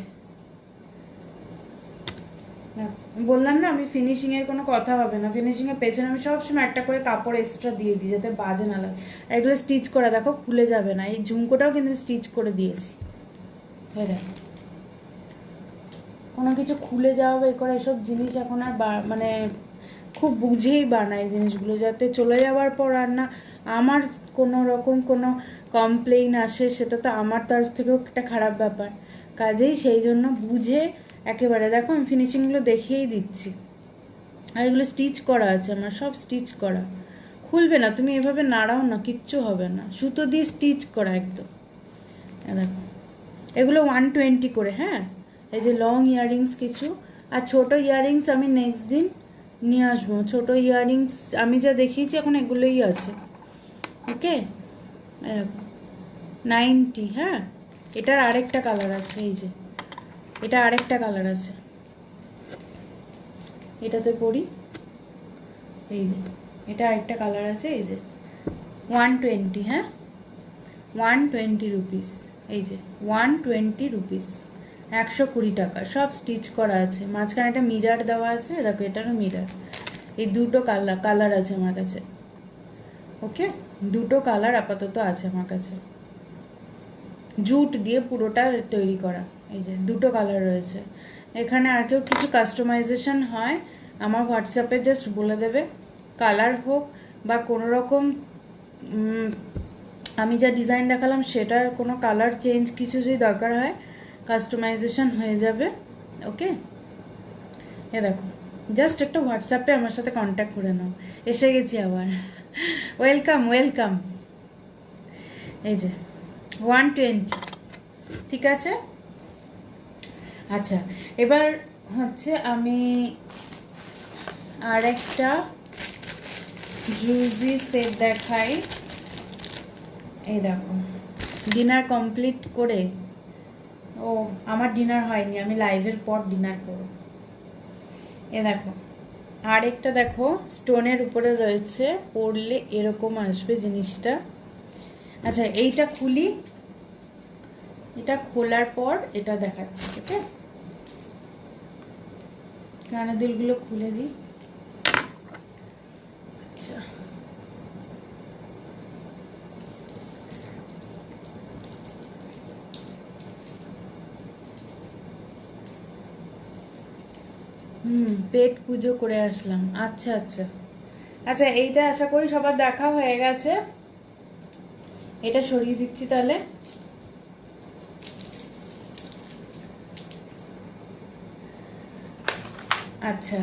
বললাম না আমি ফিনিশিংয়ের কোনো কথা হবে না, ফিনিশিংয়ের পেছনে আমি সবসময় একটা করে কাপড় এক্সট্রা দিয়ে দিই যাতে বাজে না লাগে। এগুলো স্টিচ করা, দেখো খুলে যাবে না। এই ঝুমকোটাও কিন্তু স্টিচ করে দিয়েছি। হ্যাঁ দেখো কোনো কিছু খুলে যাওয়া বা এ করা এসব জিনিস এখন আর মানে খুব বুঝেই বানাই জিনিসগুলো, যাতে চলে যাওয়ার পর আর না আমার কোনো রকম কোনো কমপ্লেইন আসে, সেটা তো আমার তরফ থেকেও একটা খারাপ ব্যাপার। কাজেই সেই জন্য বুঝে একেবারে দেখো আমি ফিনিশিংগুলো দেখিয়েই দিচ্ছি। আর এগুলো স্টিচ করা আছে, আমার সব স্টিচ করা, খুলবে না। তুমি এভাবে নাড়াও না, কিচ্ছু হবে না, সুতো দিয়ে স্টিচ করা একদম। দেখো এগুলো 120 করে। হ্যাঁ এই যে লং ইয়াররিংস কিছু, আর ছোটো ইয়াররিংস আমি নেক্সট দিন নিয়ে আসবো। ছোটো ইয়াররিংস আমি যা দেখিয়েছি এখন এগুলোই আছে। ওকে 90। হ্যাঁ এটার আরেকটা কালার আছে, এই যে এটা আরেকটা কালার আছে, এটাতে পরি। এই যে এটা আরেকটা কালার আছে, এই যে 120। হ্যাঁ 120 রুপিস। এই যে 120 রুপিস, 120 টাকা। সব স্টিচ করা আছে, মাঝখানে একটা মিরার দেওয়া আছে, দেখো এটারও মিরার। এই দুটো কালার আছে আমার কাছে। ওকে দুটো কালার আপাতত আছে আমার কাছে, জুট দিয়ে পুরোটা তৈরি করা। এই যে দুটো কালার রয়েছে এখানে। আর কেউ কিছু কাস্টমাইজেশন হয় আমার হোয়াটসঅ্যাপে জাস্ট বলে দেবে, কালার হোক বা কোনো রকম আমি যা ডিজাইন দেখালাম সেটার কোনো কালার চেঞ্জ কিছু যদি দরকার হয় কাস্টমাইজেশন হয়ে যাবে। ওকে এ দেখো জাস্ট একটা হোয়াটসঅ্যাপে আমার সাথে কন্ট্যাক্ট করে নাও। এসে গেছি আবার, ওয়েলকাম ওয়েলকাম। এই যে 120, ঠিক আছে। আচ্ছা এবার হচ্ছে আমি আর একটা জুজি সেট দেখাই। এই দেখো ডিনার কমপ্লিট করে, ও আমার ডিনার হয়নি, আমি লাইভের পর ডিনার করব। এ দেখো আরেকটা দেখো স্টোনের উপরে রয়েছে, পরলে এরকম আসবে জিনিসটা। আচ্ছা এইটা খুলি, এটা খোলার পর এটা দেখাচ্ছি। ঠিক আছে কানাদুলগুলো খুলে দিই। আচ্ছা পেট পুজো করে আসলাম। আচ্ছা আচ্ছা আচ্ছা এইটা আশা করি সবার দেখা হয়ে গেছে। এটা সরিয়ে দিচ্ছি তাহলে। আচ্ছা,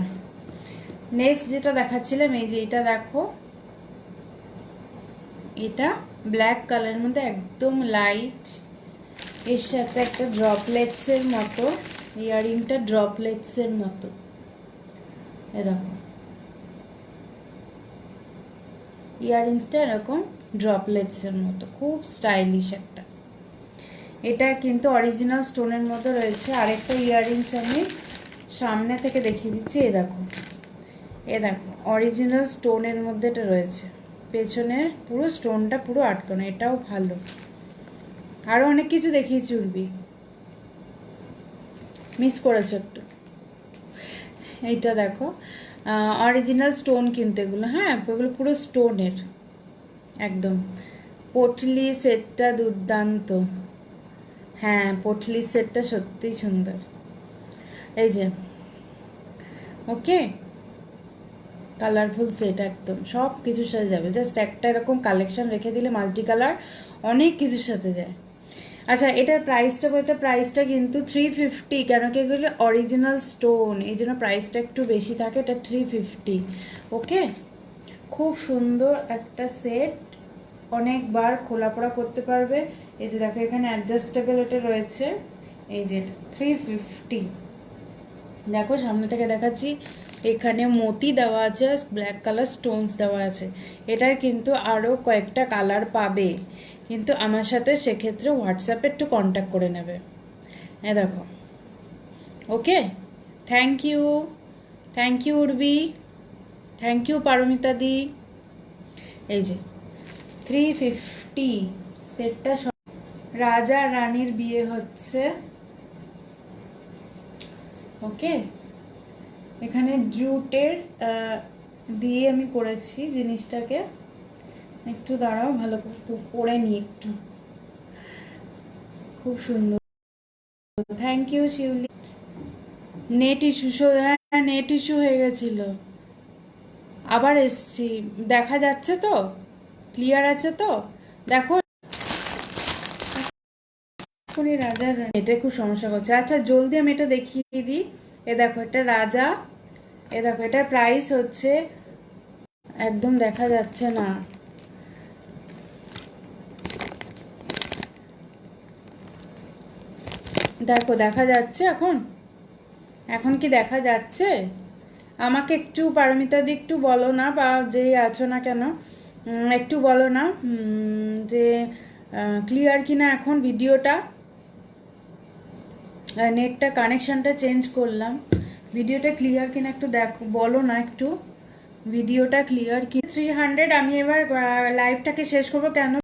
নেক্সট যেটা দেখাচ্ছিলাম, এই যে এটা দেখো, এটা ব্ল্যাক কালারের মধ্যে একদম লাইট, এর সাথে একটা ড্রপলেটসের মতো, ইয়ারিংটা ড্রপলেটসের মতো, এরকম ইয়ারিংসটা এরকম ড্রপলেটসের মতো, খুব স্টাইলিশ একটা। এটা কিন্তু অরিজিনাল স্টোনের মধ্যে রয়েছে। আরেকটা ইয়ারিংস আমি সামনে থেকে দেখিয়ে দিচ্ছি, এ দেখো অরিজিনাল স্টোনের মধ্যে এটা রয়েছে, পেছনের পুরো স্টোনটা পুরো আটকানো, এটাও ভালো। আরও অনেক কিছু দেখিয়েছি উর্বি, মিস করেছো একটু। এইটা দেখো অরিজিনাল স্টোন কিন্তু এগুলো, হ্যাঁ এগুলো পুরো স্টোনের একদম। পটলি সেটটা দুর্দান্ত, হ্যাঁ পটলি সেটটা সত্যিই সুন্দর। এই যে ওকে, কালারফুল সেট একদম, সব কিছুর সাথে যাবে। জাস্ট একটা এরকম কালেকশন রেখে দিলে মাল্টি কালার অনেক কিছুর সাথে যায়। আচ্ছা, এটার প্রাইসটা কিন্তু 350, কেন কি এগুলো অরিজিনাল স্টোন, এই জন্য প্রাইসটা একটু বেশি থাকে। এটা 350, ওকে। খুব সুন্দর একটা সেট, অনেকবার খোলা পড়া করতে পারবে। এই যে দেখো এখানে অ্যাডজাস্টেবল এটা রয়েছে, এই যে 350। দেখো সামনে থেকে দেখাচ্ছি, এখানে মতি দেওয়া আছে, ব্ল্যাক কালার স্টোনস দেওয়া আছে। এটার কিন্তু আরও কয়েকটা কালার পাবে, কিন্তু আমার সাথে সেক্ষেত্রে হোয়াটসঅ্যাপে একটু কন্ট্যাক্ট করে নেবে। হ্যাঁ দেখো, okay. Thank you Urbi, thank you Paromita দি। এই যে 350 সেটটা, রাজা রানীর বিয়ে হচ্ছে, ওকে। এখানে জুটের দিয়ে আমি করেছি জিনিসটাকে, একটু দাঁড়াও ভালো করে পরে নিই একটু, খুব সুন্দর। Thank you Shiuli. Net issue, হ্যাঁ নেট ইস্যু হয়ে গেছিল, আবার এসছি। দেখা যাচ্ছে তো, ক্লিয়ার আছে তো? দেখো রাজার এটা খুব সমস্যা করছে। আচ্ছা জলদি আমি এটা দেখিয়ে দিই। এ দেখো এটা রাজা, এ দেখো এটার প্রাইস হচ্ছে, একদম দেখা যাচ্ছে না, দেখো দেখা যাচ্ছে এখন, এখন কি দেখা যাচ্ছে? আমাকে একটু পারমিতা দি একটু বলো না, বা যেই আছো না কেন একটু বলো না যে ক্লিয়ার কিনা এখন ভিডিওটা। নেটটা কানেকশনটা চেঞ্জ করলাম, ভিডিওটা ক্লিয়ার কিনা একটু দেখো, বলো না একটু ভিডিওটা ক্লিয়ার কি। 300 আমি এবার লাইভটাকে শেষ করবো, কেন